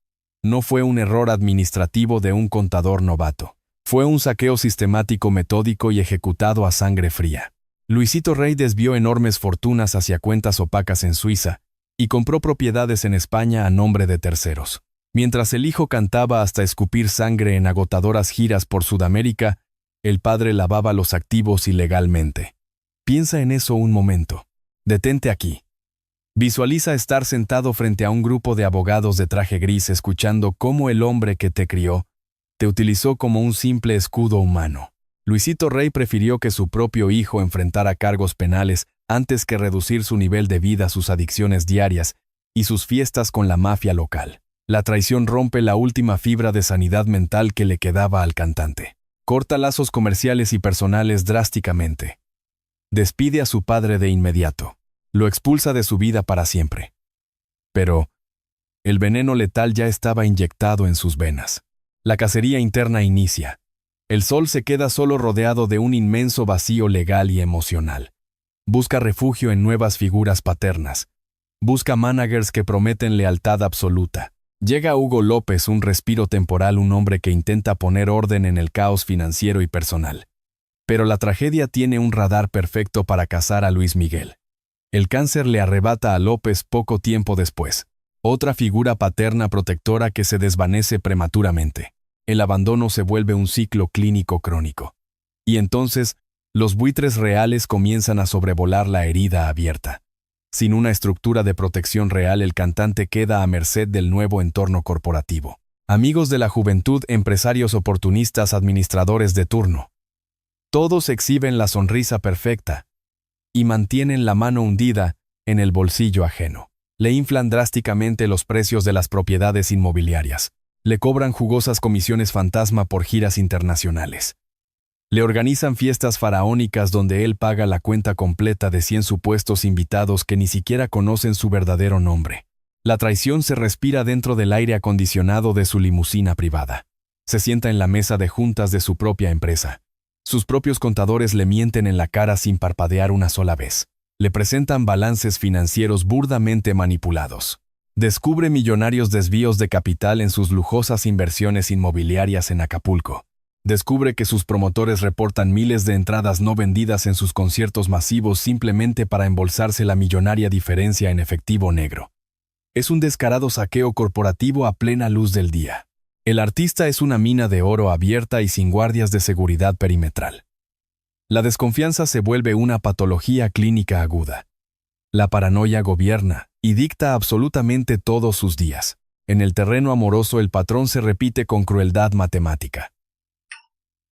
no fue un error administrativo de un contador novato. Fue un saqueo sistemático, metódico y ejecutado a sangre fría. Luisito Rey desvió enormes fortunas hacia cuentas opacas en Suiza y compró propiedades en España a nombre de terceros. Mientras el hijo cantaba hasta escupir sangre en agotadoras giras por Sudamérica, el padre lavaba los activos ilegalmente. Piensa en eso un momento. Detente aquí. Visualiza estar sentado frente a un grupo de abogados de traje gris escuchando cómo el hombre que te crió te utilizó como un simple escudo humano. Luisito Rey prefirió que su propio hijo enfrentara cargos penales antes que reducir su nivel de vida a sus adicciones diarias y sus fiestas con la mafia local. La traición rompe la última fibra de sanidad mental que le quedaba al cantante. Corta lazos comerciales y personales drásticamente. Despide a su padre de inmediato. Lo expulsa de su vida para siempre. Pero el veneno letal ya estaba inyectado en sus venas. La cacería interna inicia. El Sol se queda solo rodeado de un inmenso vacío legal y emocional. Busca refugio en nuevas figuras paternas. Busca managers que prometen lealtad absoluta. Llega Hugo López, un respiro temporal, un hombre que intenta poner orden en el caos financiero y personal. Pero la tragedia tiene un radar perfecto para cazar a Luis Miguel. El cáncer le arrebata a López poco tiempo después. Otra figura paterna protectora que se desvanece prematuramente. El abandono se vuelve un ciclo clínico crónico. Y entonces, los buitres reales comienzan a sobrevolar la herida abierta. Sin una estructura de protección real, el cantante queda a merced del nuevo entorno corporativo. Amigos de la juventud, empresarios oportunistas, administradores de turno. Todos exhiben la sonrisa perfecta y mantienen la mano hundida en el bolsillo ajeno. Le inflan drásticamente los precios de las propiedades inmobiliarias. Le cobran jugosas comisiones fantasma por giras internacionales. Le organizan fiestas faraónicas donde él paga la cuenta completa de 100 supuestos invitados que ni siquiera conocen su verdadero nombre. La traición se respira dentro del aire acondicionado de su limusina privada. Se sienta en la mesa de juntas de su propia empresa. Sus propios contadores le mienten en la cara sin parpadear una sola vez. Le presentan balances financieros burdamente manipulados. Descubre millonarios desvíos de capital en sus lujosas inversiones inmobiliarias en Acapulco. Descubre que sus promotores reportan miles de entradas no vendidas en sus conciertos masivos simplemente para embolsarse la millonaria diferencia en efectivo negro. Es un descarado saqueo corporativo a plena luz del día. El artista es una mina de oro abierta y sin guardias de seguridad perimetral. La desconfianza se vuelve una patología clínica aguda. La paranoia gobierna y dicta absolutamente todos sus días. En el terreno amoroso el patrón se repite con crueldad matemática.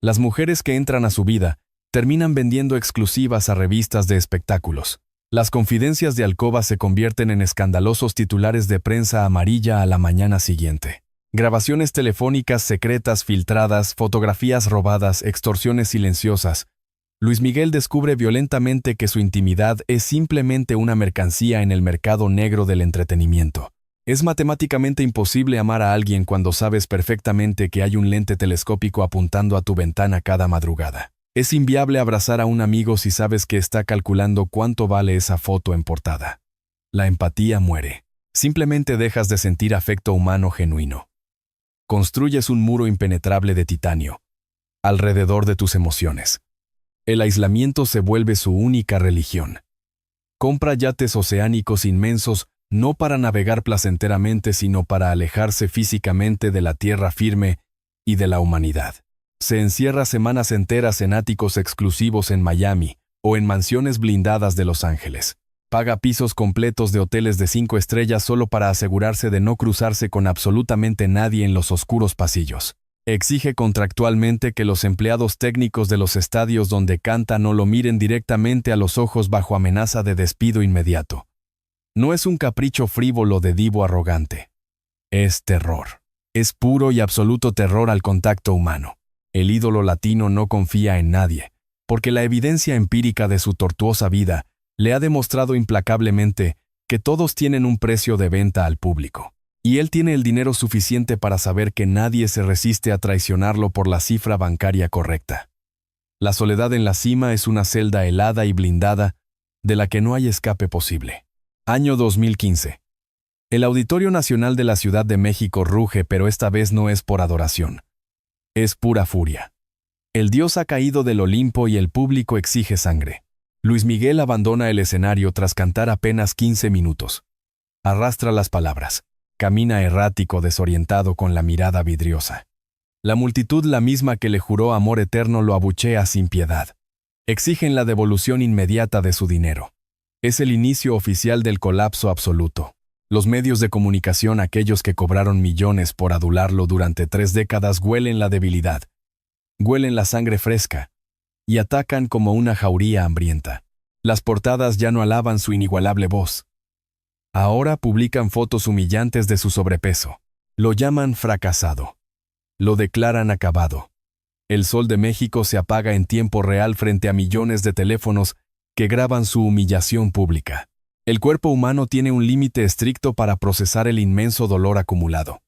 Las mujeres que entran a su vida terminan vendiendo exclusivas a revistas de espectáculos. Las confidencias de alcoba se convierten en escandalosos titulares de prensa amarilla a la mañana siguiente. Grabaciones telefónicas secretas filtradas, fotografías robadas, extorsiones silenciosas. Luis Miguel descubre violentamente que su intimidad es simplemente una mercancía en el mercado negro del entretenimiento. Es matemáticamente imposible amar a alguien cuando sabes perfectamente que hay un lente telescópico apuntando a tu ventana cada madrugada. Es inviable abrazar a un amigo si sabes que está calculando cuánto vale esa foto en portada. La empatía muere. Simplemente dejas de sentir afecto humano genuino. Construyes un muro impenetrable de titanio alrededor de tus emociones. El aislamiento se vuelve su única religión. Compra yates oceánicos inmensos no para navegar placenteramente, sino para alejarse físicamente de la tierra firme y de la humanidad. Se encierra semanas enteras en áticos exclusivos en Miami o en mansiones blindadas de Los Ángeles. Paga pisos completos de hoteles de 5 estrellas solo para asegurarse de no cruzarse con absolutamente nadie en los oscuros pasillos. Exige contractualmente que los empleados técnicos de los estadios donde canta no lo miren directamente a los ojos bajo amenaza de despido inmediato. No es un capricho frívolo de divo arrogante. Es terror. Es puro y absoluto terror al contacto humano. El ídolo latino no confía en nadie, porque la evidencia empírica de su tortuosa vida le ha demostrado implacablemente que todos tienen un precio de venta al público. Y él tiene el dinero suficiente para saber que nadie se resiste a traicionarlo por la cifra bancaria correcta. La soledad en la cima es una celda helada y blindada de la que no hay escape posible. Año 2015. El Auditorio Nacional de la Ciudad de México ruge, pero esta vez no es por adoración. Es pura furia. El dios ha caído del Olimpo y el público exige sangre. Luis Miguel abandona el escenario tras cantar apenas 15 minutos. Arrastra las palabras. Camina errático, desorientado, con la mirada vidriosa. La multitud, la misma que le juró amor eterno, lo abuchea sin piedad. Exigen la devolución inmediata de su dinero. Es el inicio oficial del colapso absoluto. Los medios de comunicación, aquellos que cobraron millones por adularlo durante 3 décadas, huelen la debilidad. Huelen la sangre fresca. Y atacan como una jauría hambrienta. Las portadas ya no alaban su inigualable voz. Ahora publican fotos humillantes de su sobrepeso. Lo llaman fracasado. Lo declaran acabado. El Sol de México se apaga en tiempo real frente a millones de teléfonos que graban su humillación pública. El cuerpo humano tiene un límite estricto para procesar el inmenso dolor acumulado.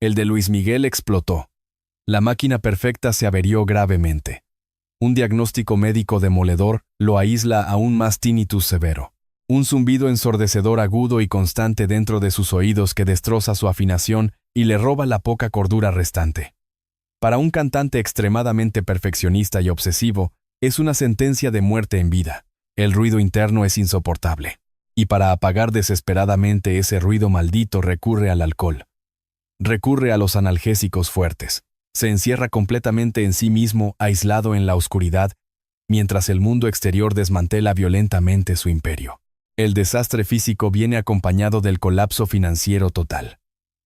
El de Luis Miguel explotó. La máquina perfecta se averió gravemente. Un diagnóstico médico demoledor lo aísla a un más tinnitus severo. Un zumbido ensordecedor agudo y constante dentro de sus oídos que destroza su afinación y le roba la poca cordura restante. Para un cantante extremadamente perfeccionista y obsesivo, es una sentencia de muerte en vida. El ruido interno es insoportable. Y para apagar desesperadamente ese ruido maldito recurre al alcohol. Recurre a los analgésicos fuertes. Se encierra completamente en sí mismo, aislado en la oscuridad, mientras el mundo exterior desmantela violentamente su imperio. El desastre físico viene acompañado del colapso financiero total.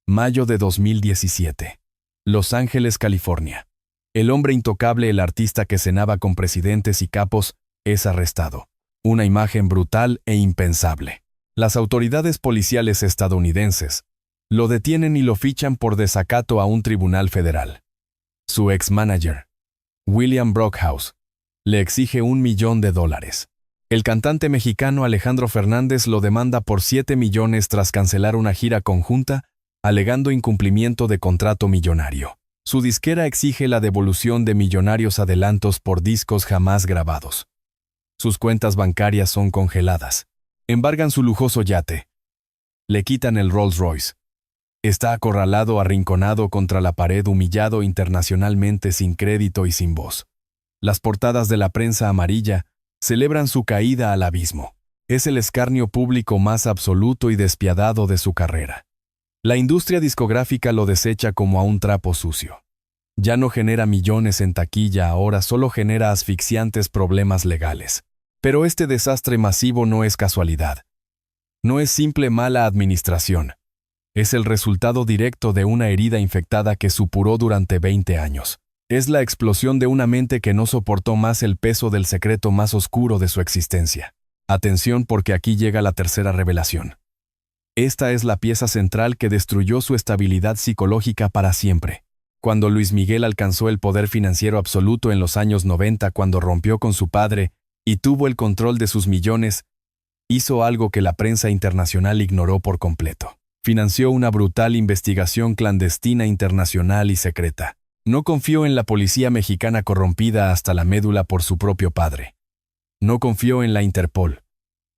Mayo de 2017. Los Ángeles, California. El hombre intocable, el artista que cenaba con presidentes y capos, es arrestado. Una imagen brutal e impensable. Las autoridades policiales estadounidenses lo detienen y lo fichan por desacato a un tribunal federal. Su ex-manager, William Brockhaus, le exige $1 millón. El cantante mexicano Alejandro Fernández lo demanda por 7 millones tras cancelar una gira conjunta, alegando incumplimiento de contrato millonario. Su disquera exige la devolución de millonarios adelantos por discos jamás grabados. Sus cuentas bancarias son congeladas. Embargan su lujoso yate. Le quitan el Rolls Royce. Está acorralado, arrinconado contra la pared, humillado internacionalmente, sin crédito y sin voz. Las portadas de la prensa amarilla celebran su caída al abismo. Es el escarnio público más absoluto y despiadado de su carrera. La industria discográfica lo desecha como a un trapo sucio. Ya no genera millones en taquilla, ahora solo genera asfixiantes problemas legales. Pero este desastre masivo no es casualidad. No es simple mala administración. Es el resultado directo de una herida infectada que supuró durante 20 años. Es la explosión de una mente que no soportó más el peso del secreto más oscuro de su existencia. Atención, porque aquí llega la tercera revelación. Esta es la pieza central que destruyó su estabilidad psicológica para siempre. Cuando Luis Miguel alcanzó el poder financiero absoluto en los años 90, cuando rompió con su padre y tuvo el control de sus millones, hizo algo que la prensa internacional ignoró por completo. Financió una brutal investigación clandestina, internacional y secreta. No confió en la policía mexicana corrompida hasta la médula por su propio padre. No confió en la Interpol.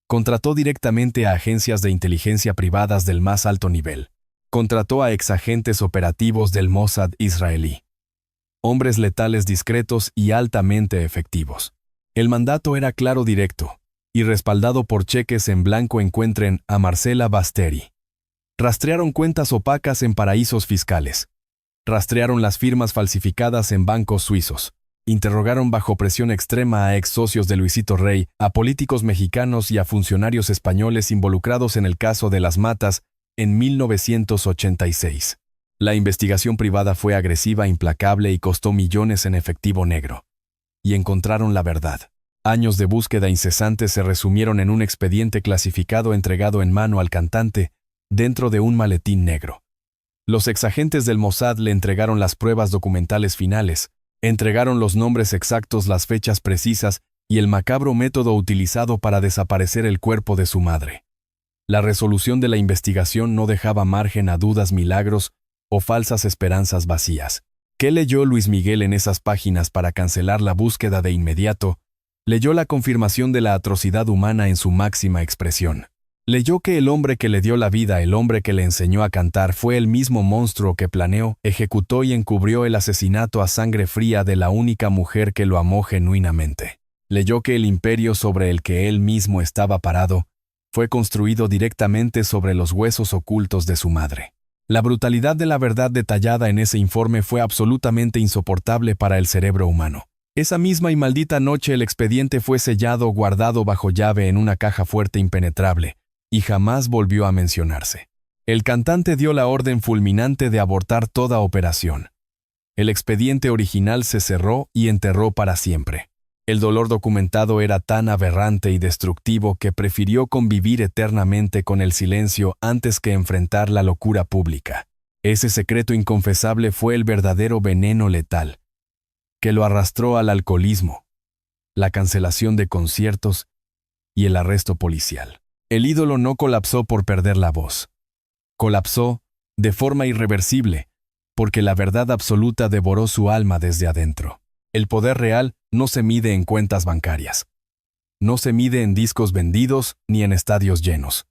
Contrató directamente a agencias de inteligencia privadas del más alto nivel. Contrató a exagentes operativos del Mossad israelí. Hombres letales, discretos y altamente efectivos. El mandato era claro, directo, y respaldado por cheques en blanco. Encuentren a Marcela Basteri. Rastrearon cuentas opacas en paraísos fiscales. Rastrearon las firmas falsificadas en bancos suizos. Interrogaron bajo presión extrema a ex socios de Luisito Rey, a políticos mexicanos y a funcionarios españoles involucrados en el caso de Las Matas en 1986. La investigación privada fue agresiva, implacable y costó millones en efectivo negro. Y encontraron la verdad. Años de búsqueda incesante se resumieron en un expediente clasificado entregado en mano al cantante dentro de un maletín negro. Los exagentes del Mossad le entregaron las pruebas documentales finales, entregaron los nombres exactos, las fechas precisas y el macabro método utilizado para desaparecer el cuerpo de su madre. La resolución de la investigación no dejaba margen a dudas, milagros o falsas esperanzas vacías. ¿Qué leyó Luis Miguel en esas páginas para cancelar la búsqueda de inmediato? Leyó la confirmación de la atrocidad humana en su máxima expresión. Leyó que el hombre que le dio la vida, el hombre que le enseñó a cantar, fue el mismo monstruo que planeó, ejecutó y encubrió el asesinato a sangre fría de la única mujer que lo amó genuinamente. Leyó que el imperio sobre el que él mismo estaba parado fue construido directamente sobre los huesos ocultos de su madre. La brutalidad de la verdad detallada en ese informe fue absolutamente insoportable para el cerebro humano. Esa misma y maldita noche el expediente fue sellado, guardado bajo llave en una caja fuerte impenetrable, y jamás volvió a mencionarse. El cantante dio la orden fulminante de abortar toda operación. El expediente original se cerró y enterró para siempre. El dolor documentado era tan aberrante y destructivo que prefirió convivir eternamente con el silencio antes que enfrentar la locura pública. Ese secreto inconfesable fue el verdadero veneno letal, que lo arrastró al alcoholismo, la cancelación de conciertos y el arresto policial. El ídolo no colapsó por perder la voz. Colapsó de forma irreversible, porque la verdad absoluta devoró su alma desde adentro. El poder real no se mide en cuentas bancarias. No se mide en discos vendidos ni en estadios llenos.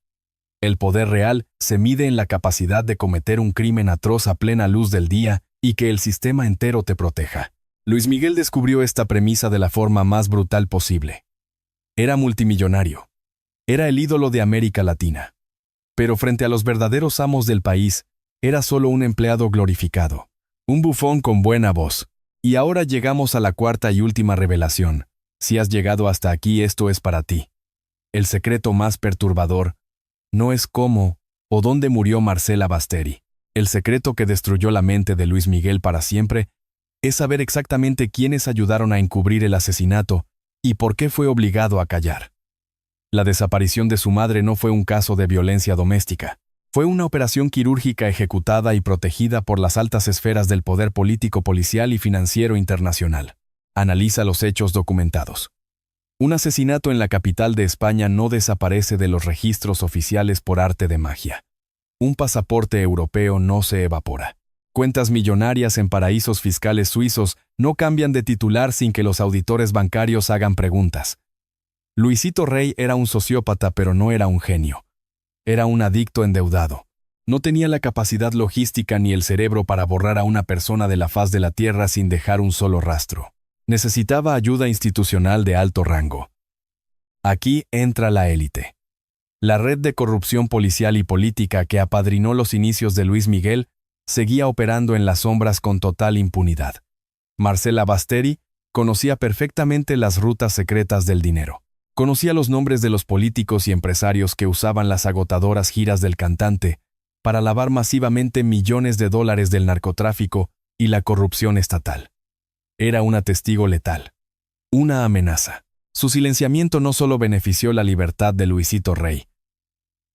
El poder real se mide en la capacidad de cometer un crimen atroz a plena luz del día y que el sistema entero te proteja. Luis Miguel descubrió esta premisa de la forma más brutal posible. Era multimillonario. Era el ídolo de América Latina. Pero frente a los verdaderos amos del país, era solo un empleado glorificado, un bufón con buena voz. Y ahora llegamos a la cuarta y última revelación. Si has llegado hasta aquí, esto es para ti. El secreto más perturbador no es cómo o dónde murió Marcela Basteri. El secreto que destruyó la mente de Luis Miguel para siempre es saber exactamente quiénes ayudaron a encubrir el asesinato y por qué fue obligado a callar. La desaparición de su madre no fue un caso de violencia doméstica. Fue una operación quirúrgica ejecutada y protegida por las altas esferas del poder político, policial y financiero internacional. Analiza los hechos documentados. Un asesinato en la capital de España no desaparece de los registros oficiales por arte de magia. Un pasaporte europeo no se evapora. Cuentas millonarias en paraísos fiscales suizos no cambian de titular sin que los auditores bancarios hagan preguntas. Luisito Rey era un sociópata, pero no era un genio. Era un adicto endeudado. No tenía la capacidad logística ni el cerebro para borrar a una persona de la faz de la tierra sin dejar un solo rastro. Necesitaba ayuda institucional de alto rango. Aquí entra la élite. La red de corrupción policial y política que apadrinó los inicios de Luis Miguel seguía operando en las sombras con total impunidad. Marcela Basteri conocía perfectamente las rutas secretas del dinero. Conocía los nombres de los políticos y empresarios que usaban las agotadoras giras del cantante para lavar masivamente millones de dólares del narcotráfico y la corrupción estatal. Era una testigo letal. Una amenaza. Su silenciamiento no solo benefició la libertad de Luisito Rey,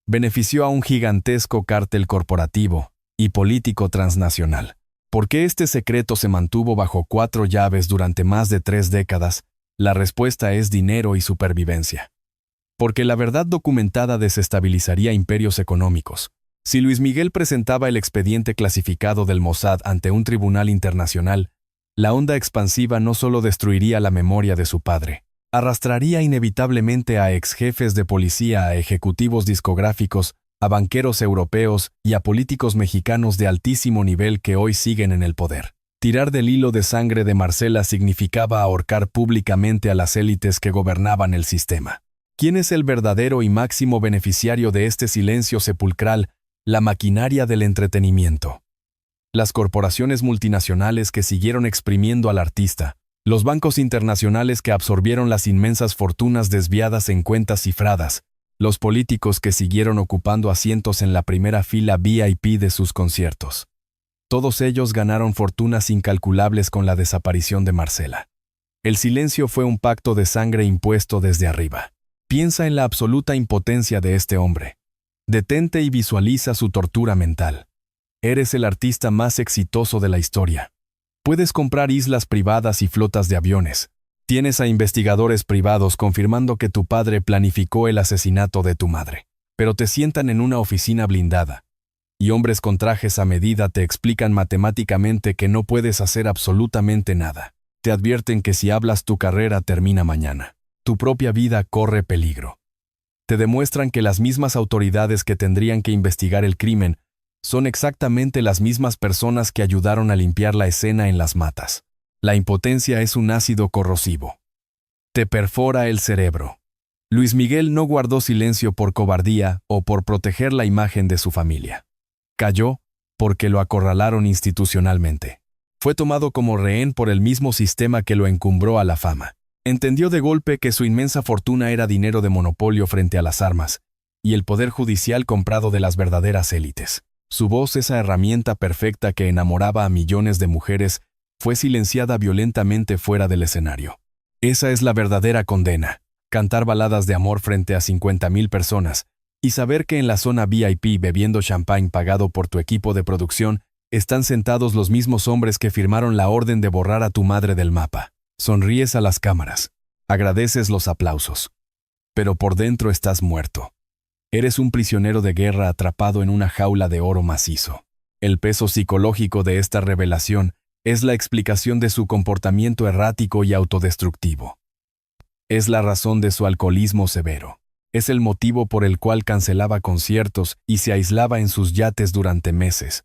benefició a un gigantesco cártel corporativo y político transnacional. ¿Por qué este secreto se mantuvo bajo 4 llaves durante más de 3 décadas? La respuesta es dinero y supervivencia. Porque la verdad documentada desestabilizaría imperios económicos. Si Luis Miguel presentaba el expediente clasificado del Mossad ante un tribunal internacional, la onda expansiva no solo destruiría la memoria de su padre, arrastraría inevitablemente a exjefes de policía, a ejecutivos discográficos, a banqueros europeos y a políticos mexicanos de altísimo nivel que hoy siguen en el poder. Tirar del hilo de sangre de Marcela significaba ahorcar públicamente a las élites que gobernaban el sistema. ¿Quién es el verdadero y máximo beneficiario de este silencio sepulcral? La maquinaria del entretenimiento. Las corporaciones multinacionales que siguieron exprimiendo al artista, los bancos internacionales que absorbieron las inmensas fortunas desviadas en cuentas cifradas, los políticos que siguieron ocupando asientos en la primera fila VIP de sus conciertos. Todos ellos ganaron fortunas incalculables con la desaparición de Marcela. El silencio fue un pacto de sangre impuesto desde arriba. Piensa en la absoluta impotencia de este hombre. Detente y visualiza su tortura mental. Eres el artista más exitoso de la historia. Puedes comprar islas privadas y flotas de aviones. Tienes a investigadores privados confirmando que tu padre planificó el asesinato de tu madre. Pero te sientan en una oficina blindada. Y hombres con trajes a medida te explican matemáticamente que no puedes hacer absolutamente nada. Te advierten que si hablas tu carrera termina mañana. Tu propia vida corre peligro. Te demuestran que las mismas autoridades que tendrían que investigar el crimen son exactamente las mismas personas que ayudaron a limpiar la escena en las matas. La impotencia es un ácido corrosivo. Te perfora el cerebro. Luis Miguel no guardó silencio por cobardía o por proteger la imagen de su familia. Cayó porque lo acorralaron institucionalmente. Fue tomado como rehén por el mismo sistema que lo encumbró a la fama. Entendió de golpe que su inmensa fortuna era dinero de monopolio frente a las armas, y el poder judicial comprado de las verdaderas élites. Su voz, esa herramienta perfecta que enamoraba a millones de mujeres, fue silenciada violentamente fuera del escenario. Esa es la verdadera condena. Cantar baladas de amor frente a 50,000 personas y saber que en la zona VIP bebiendo champán pagado por tu equipo de producción están sentados los mismos hombres que firmaron la orden de borrar a tu madre del mapa. Sonríes a las cámaras. Agradeces los aplausos. Pero por dentro estás muerto. Eres un prisionero de guerra atrapado en una jaula de oro macizo. El peso psicológico de esta revelación es la explicación de su comportamiento errático y autodestructivo. Es la razón de su alcoholismo severo. Es el motivo por el cual cancelaba conciertos y se aislaba en sus yates durante meses.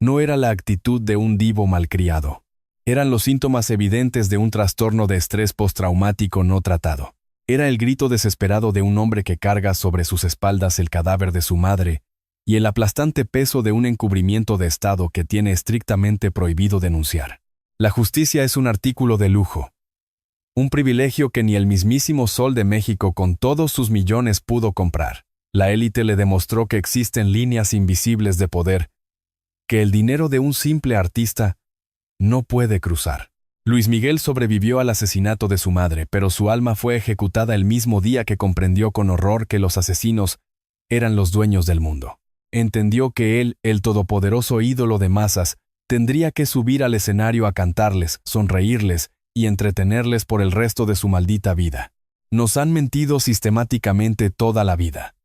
No era la actitud de un divo malcriado. Eran los síntomas evidentes de un trastorno de estrés postraumático no tratado. Era el grito desesperado de un hombre que carga sobre sus espaldas el cadáver de su madre y el aplastante peso de un encubrimiento de Estado que tiene estrictamente prohibido denunciar. La justicia es un artículo de lujo. Un privilegio que ni el mismísimo Sol de México con todos sus millones pudo comprar. La élite le demostró que existen líneas invisibles de poder, que el dinero de un simple artista no puede cruzar. Luis Miguel sobrevivió al asesinato de su madre, pero su alma fue ejecutada el mismo día que comprendió con horror que los asesinos eran los dueños del mundo. Entendió que él, el todopoderoso ídolo de masas, tendría que subir al escenario a cantarles, sonreírles y entretenerles por el resto de su maldita vida. Nos han mentido sistemáticamente toda la vida.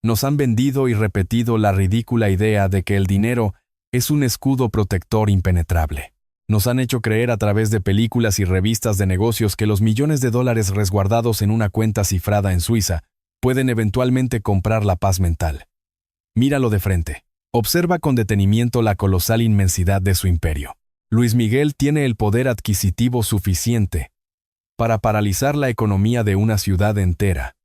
Nos han vendido y repetido la ridícula idea de que el dinero es un escudo protector impenetrable. Nos han hecho creer a través de películas y revistas de negocios que los millones de dólares resguardados en una cuenta cifrada en Suiza pueden eventualmente comprar la paz mental. Míralo de frente. Observa con detenimiento la colosal inmensidad de su imperio. Luis Miguel tiene el poder adquisitivo suficiente para paralizar la economía de una ciudad entera,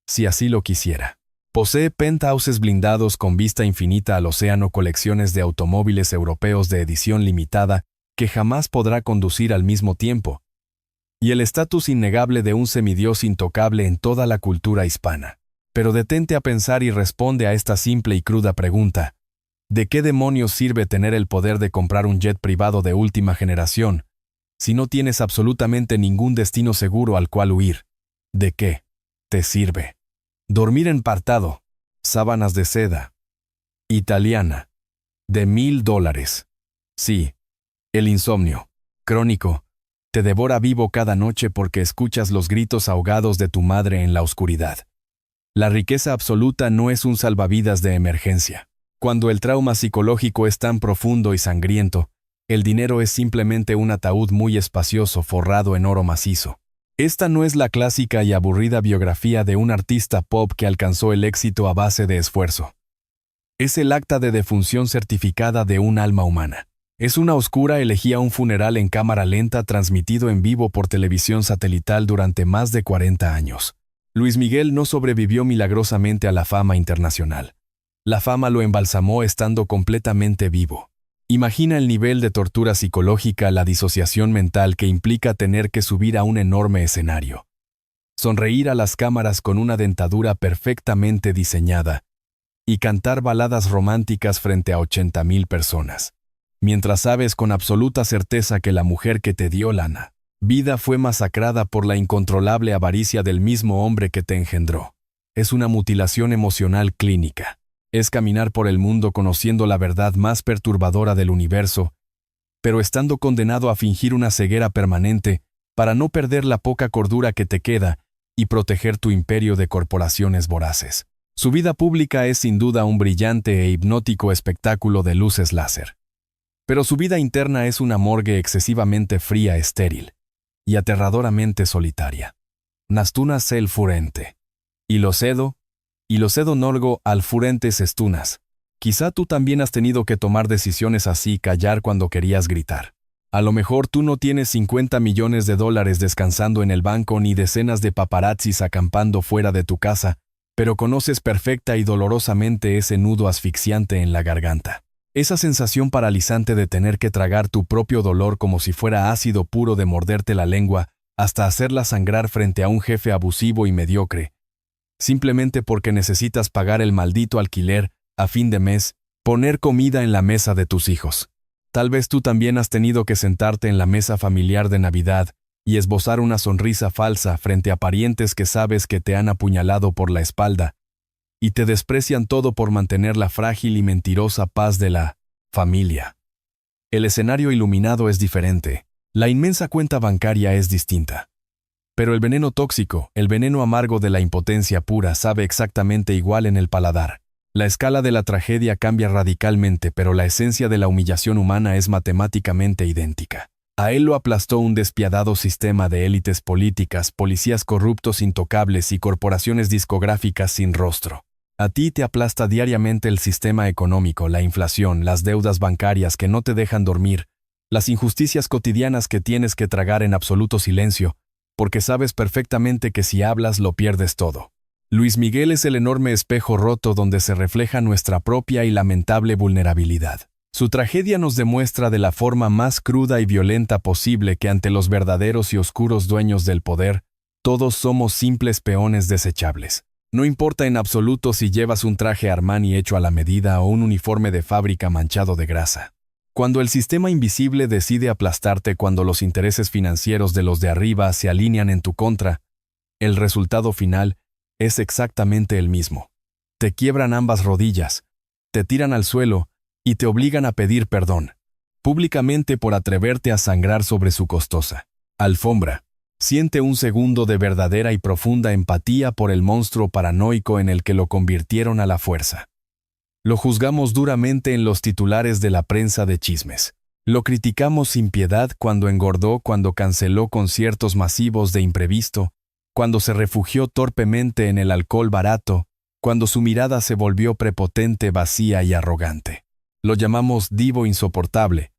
si así lo quisiera. Posee penthouses blindados con vista infinita al océano, colecciones de automóviles europeos de edición limitada que jamás podrá conducir al mismo tiempo, y el estatus innegable de un semidios intocable en toda la cultura hispana. Pero detente a pensar y responde a esta simple y cruda pregunta. ¿De qué demonios sirve tener el poder de comprar un jet privado de última generación si no tienes absolutamente ningún destino seguro al cual huir? ¿De qué te sirve dormir empartado, sábanas de seda, italiana, de $1,000? Sí, el insomnio, crónico, te devora vivo cada noche porque escuchas los gritos ahogados de tu madre en la oscuridad. La riqueza absoluta no es un salvavidas de emergencia. Cuando el trauma psicológico es tan profundo y sangriento, el dinero es simplemente un ataúd muy espacioso forrado en oro macizo. Esta no es la clásica y aburrida biografía de un artista pop que alcanzó el éxito a base de esfuerzo. Es el acta de defunción certificada de un alma humana. Es una oscura elegía, un funeral en cámara lenta transmitido en vivo por televisión satelital durante más de 40 años. Luis Miguel no sobrevivió milagrosamente a la fama internacional. La fama lo embalsamó estando completamente vivo. Imagina el nivel de tortura psicológica, la disociación mental que implica tener que subir a un enorme escenario, sonreír a las cámaras con una dentadura perfectamente diseñada y cantar baladas románticas frente a 80,000 personas, mientras sabes con absoluta certeza que la mujer que te dio la vida fue masacrada por la incontrolable avaricia del mismo hombre que te engendró. Es una mutilación emocional clínica. Es caminar por el mundo conociendo la verdad más perturbadora del universo, pero estando condenado a fingir una ceguera permanente para no perder la poca cordura que te queda y proteger tu imperio de corporaciones voraces. Su vida pública es sin duda un brillante e hipnótico espectáculo de luces láser. Pero su vida interna es una morgue excesivamente fría, estéril y aterradoramente solitaria. Nastuna sel furente. Y lo cedo nolgo al furentes estunas. Quizá tú también has tenido que tomar decisiones así, callar cuando querías gritar. A lo mejor tú no tienes 50 millones de dólares descansando en el banco ni decenas de paparazzis acampando fuera de tu casa, pero conoces perfecta y dolorosamente ese nudo asfixiante en la garganta. Esa sensación paralizante de tener que tragar tu propio dolor como si fuera ácido puro, de morderte la lengua hasta hacerla sangrar frente a un jefe abusivo y mediocre, simplemente porque necesitas pagar el maldito alquiler a fin de mes, poner comida en la mesa de tus hijos. Tal vez tú también has tenido que sentarte en la mesa familiar de Navidad y esbozar una sonrisa falsa frente a parientes que sabes que te han apuñalado por la espalda y te desprecian todo por mantener la frágil y mentirosa paz de la familia. El escenario iluminado es diferente, la inmensa cuenta bancaria es distinta. Pero el veneno tóxico, el veneno amargo de la impotencia pura sabe exactamente igual en el paladar. La escala de la tragedia cambia radicalmente, pero la esencia de la humillación humana es matemáticamente idéntica. A él lo aplastó un despiadado sistema de élites políticas, policías corruptos intocables y corporaciones discográficas sin rostro. A ti te aplasta diariamente el sistema económico, la inflación, las deudas bancarias que no te dejan dormir, las injusticias cotidianas que tienes que tragar en absoluto silencio, porque sabes perfectamente que si hablas lo pierdes todo. Luis Miguel es el enorme espejo roto donde se refleja nuestra propia y lamentable vulnerabilidad. Su tragedia nos demuestra de la forma más cruda y violenta posible que ante los verdaderos y oscuros dueños del poder, todos somos simples peones desechables. No importa en absoluto si llevas un traje Armani hecho a la medida o un uniforme de fábrica manchado de grasa. Cuando el sistema invisible decide aplastarte, cuando los intereses financieros de los de arriba se alinean en tu contra, el resultado final es exactamente el mismo. Te quiebran ambas rodillas, te tiran al suelo y te obligan a pedir perdón, públicamente por atreverte a sangrar sobre su costosa alfombra. Siente un segundo de verdadera y profunda empatía por el monstruo paranoico en el que lo convirtieron a la fuerza. Lo juzgamos duramente en los titulares de la prensa de chismes. Lo criticamos sin piedad cuando engordó, cuando canceló conciertos masivos de imprevisto, cuando se refugió torpemente en el alcohol barato, cuando su mirada se volvió prepotente, vacía y arrogante. Lo llamamos divo insoportable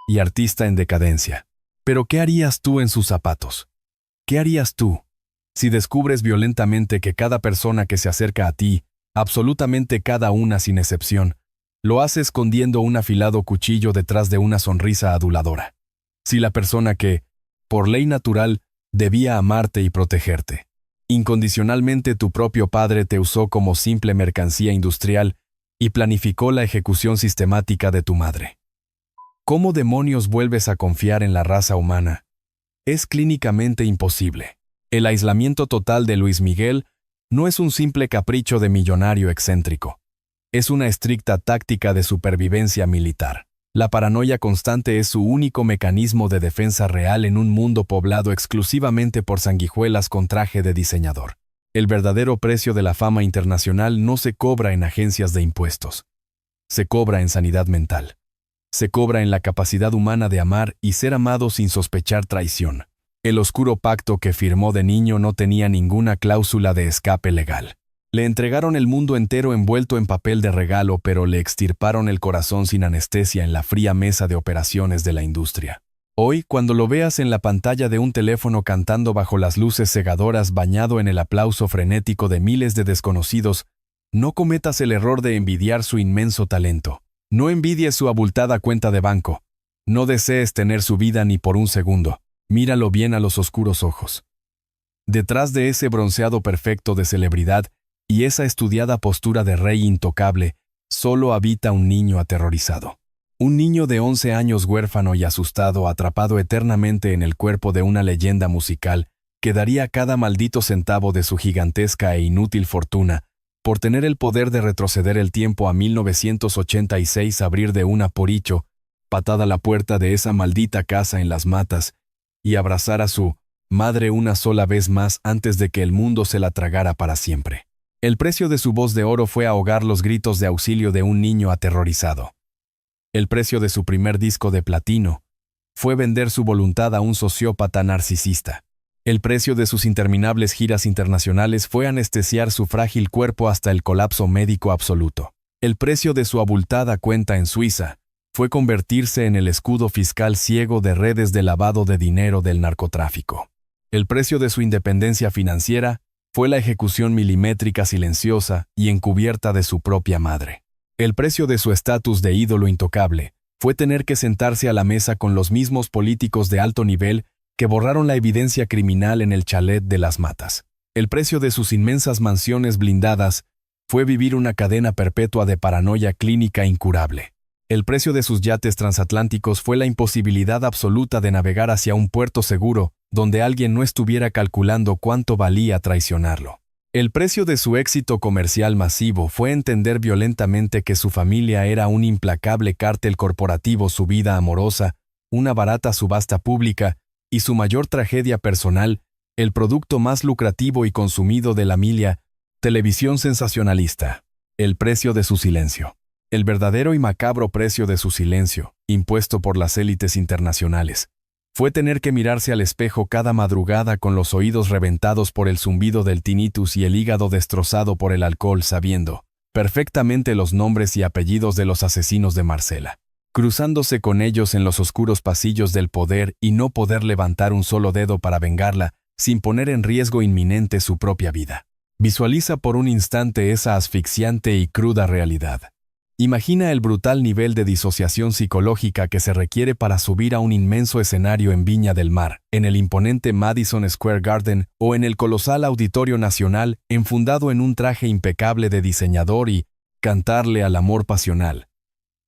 y artista en decadencia. Pero ¿qué harías tú en sus zapatos? ¿Qué harías tú si descubres violentamente que cada persona que se acerca a ti, absolutamente cada una sin excepción, lo hace escondiendo un afilado cuchillo detrás de una sonrisa aduladora? Si la persona que, por ley natural, debía amarte y protegerte, incondicionalmente tu propio padre te usó como simple mercancía industrial y planificó la ejecución sistemática de tu madre. ¿Cómo demonios vuelves a confiar en la raza humana? Es clínicamente imposible. El aislamiento total de Luis Miguel no es un simple capricho de millonario excéntrico. Es una estricta táctica de supervivencia militar. La paranoia constante es su único mecanismo de defensa real en un mundo poblado exclusivamente por sanguijuelas con traje de diseñador. El verdadero precio de la fama internacional no se cobra en agencias de impuestos. Se cobra en sanidad mental. Se cobra en la capacidad humana de amar y ser amado sin sospechar traición. El oscuro pacto que firmó de niño no tenía ninguna cláusula de escape legal. Le entregaron el mundo entero envuelto en papel de regalo, pero le extirparon el corazón sin anestesia en la fría mesa de operaciones de la industria. Hoy, cuando lo veas en la pantalla de un teléfono cantando bajo las luces cegadoras, bañado en el aplauso frenético de miles de desconocidos, no cometas el error de envidiar su inmenso talento. No envidies su abultada cuenta de banco. No desees tener su vida ni por un segundo. Míralo bien a los oscuros ojos. Detrás de ese bronceado perfecto de celebridad y esa estudiada postura de rey intocable, solo habita un niño aterrorizado. Un niño de 11 años huérfano y asustado, atrapado eternamente en el cuerpo de una leyenda musical que daría cada maldito centavo de su gigantesca e inútil fortuna por tener el poder de retroceder el tiempo a 1986, abrir de una poricho, patada la puerta de esa maldita casa en Las Matas y abrazar a su madre una sola vez más antes de que el mundo se la tragara para siempre. El precio de su voz de oro fue ahogar los gritos de auxilio de un niño aterrorizado. El precio de su primer disco de platino fue vender su voluntad a un sociópata narcisista. El precio de sus interminables giras internacionales fue anestesiar su frágil cuerpo hasta el colapso médico absoluto. El precio de su abultada cuenta en Suiza fue convertirse en el escudo fiscal ciego de redes de lavado de dinero del narcotráfico. El precio de su independencia financiera fue la ejecución milimétrica, silenciosa y encubierta de su propia madre. El precio de su estatus de ídolo intocable fue tener que sentarse a la mesa con los mismos políticos de alto nivel que borraron la evidencia criminal en el chalet de Las Matas. El precio de sus inmensas mansiones blindadas fue vivir una cadena perpetua de paranoia clínica incurable. El precio de sus yates transatlánticos fue la imposibilidad absoluta de navegar hacia un puerto seguro, donde alguien no estuviera calculando cuánto valía traicionarlo. El precio de su éxito comercial masivo fue entender violentamente que su familia era un implacable cártel corporativo, su vida amorosa, una barata subasta pública, y su mayor tragedia personal, el producto más lucrativo y consumido de la milla, televisión sensacionalista. El precio de su silencio. El verdadero y macabro precio de su silencio, impuesto por las élites internacionales, fue tener que mirarse al espejo cada madrugada con los oídos reventados por el zumbido del tinnitus y el hígado destrozado por el alcohol, sabiendo perfectamente los nombres y apellidos de los asesinos de Marcela, cruzándose con ellos en los oscuros pasillos del poder y no poder levantar un solo dedo para vengarla, sin poner en riesgo inminente su propia vida. Visualiza por un instante esa asfixiante y cruda realidad. Imagina el brutal nivel de disociación psicológica que se requiere para subir a un inmenso escenario en Viña del Mar, en el imponente Madison Square Garden o en el colosal Auditorio Nacional, enfundado en un traje impecable de diseñador y cantarle al amor pasional,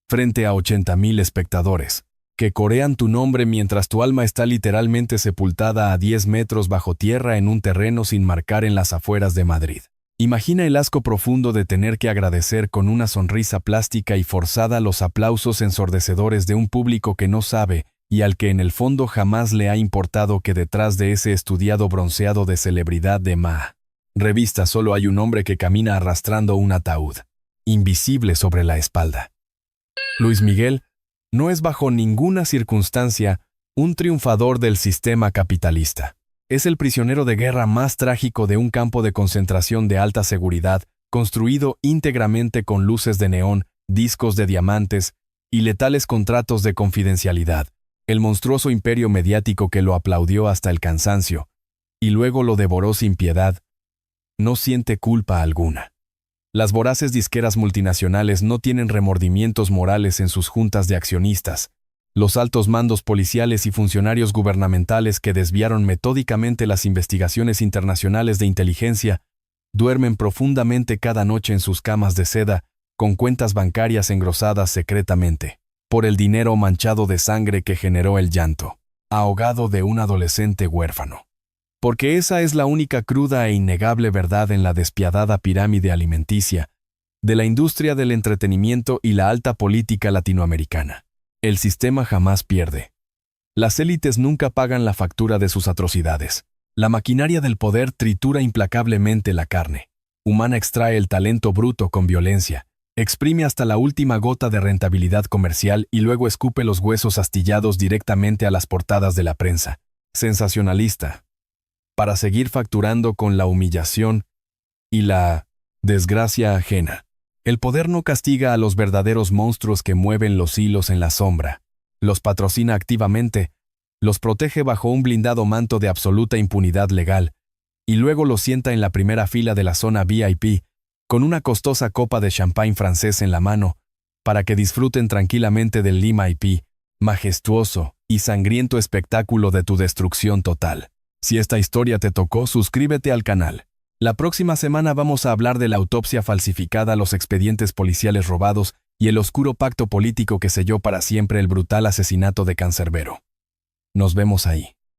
frente a 80,000 espectadores, que corean tu nombre mientras tu alma está literalmente sepultada a 10 metros bajo tierra en un terreno sin marcar en las afueras de Madrid. Imagina el asco profundo de tener que agradecer con una sonrisa plástica y forzada los aplausos ensordecedores de un público que no sabe y al que en el fondo jamás le ha importado que detrás de ese estudiado bronceado de celebridad de revista solo hay un hombre que camina arrastrando un ataúd, invisible sobre la espalda. Luis Miguel no es bajo ninguna circunstancia un triunfador del sistema capitalista. Es el prisionero de guerra más trágico de un campo de concentración de alta seguridad, construido íntegramente con luces de neón, discos de diamantes y letales contratos de confidencialidad, el monstruoso imperio mediático que lo aplaudió hasta el cansancio, y luego lo devoró sin piedad, no siente culpa alguna. Las voraces disqueras multinacionales no tienen remordimientos morales en sus juntas de accionistas. Los altos mandos policiales y funcionarios gubernamentales que desviaron metódicamente las investigaciones internacionales de inteligencia duermen profundamente cada noche en sus camas de seda, con cuentas bancarias engrosadas secretamente, por el dinero manchado de sangre que generó el llanto, ahogado de un adolescente huérfano. Porque esa es la única cruda e innegable verdad en la despiadada pirámide alimenticia, de la industria del entretenimiento y la alta política latinoamericana. El sistema jamás pierde. Las élites nunca pagan la factura de sus atrocidades. La maquinaria del poder tritura implacablemente la carne humana, extrae el talento bruto con violencia, exprime hasta la última gota de rentabilidad comercial y luego escupe los huesos astillados directamente a las portadas de la prensa sensacionalista, para seguir facturando con la humillación y la desgracia ajena. El poder no castiga a los verdaderos monstruos que mueven los hilos en la sombra, los patrocina activamente, los protege bajo un blindado manto de absoluta impunidad legal, y luego los sienta en la primera fila de la zona VIP, con una costosa copa de champán francés en la mano, para que disfruten tranquilamente del Lima IP, majestuoso y sangriento espectáculo de tu destrucción total. Si esta historia te tocó, suscríbete al canal. La próxima semana vamos a hablar de la autopsia falsificada, los expedientes policiales robados y el oscuro pacto político que selló para siempre el brutal asesinato de Cancerbero. Nos vemos ahí.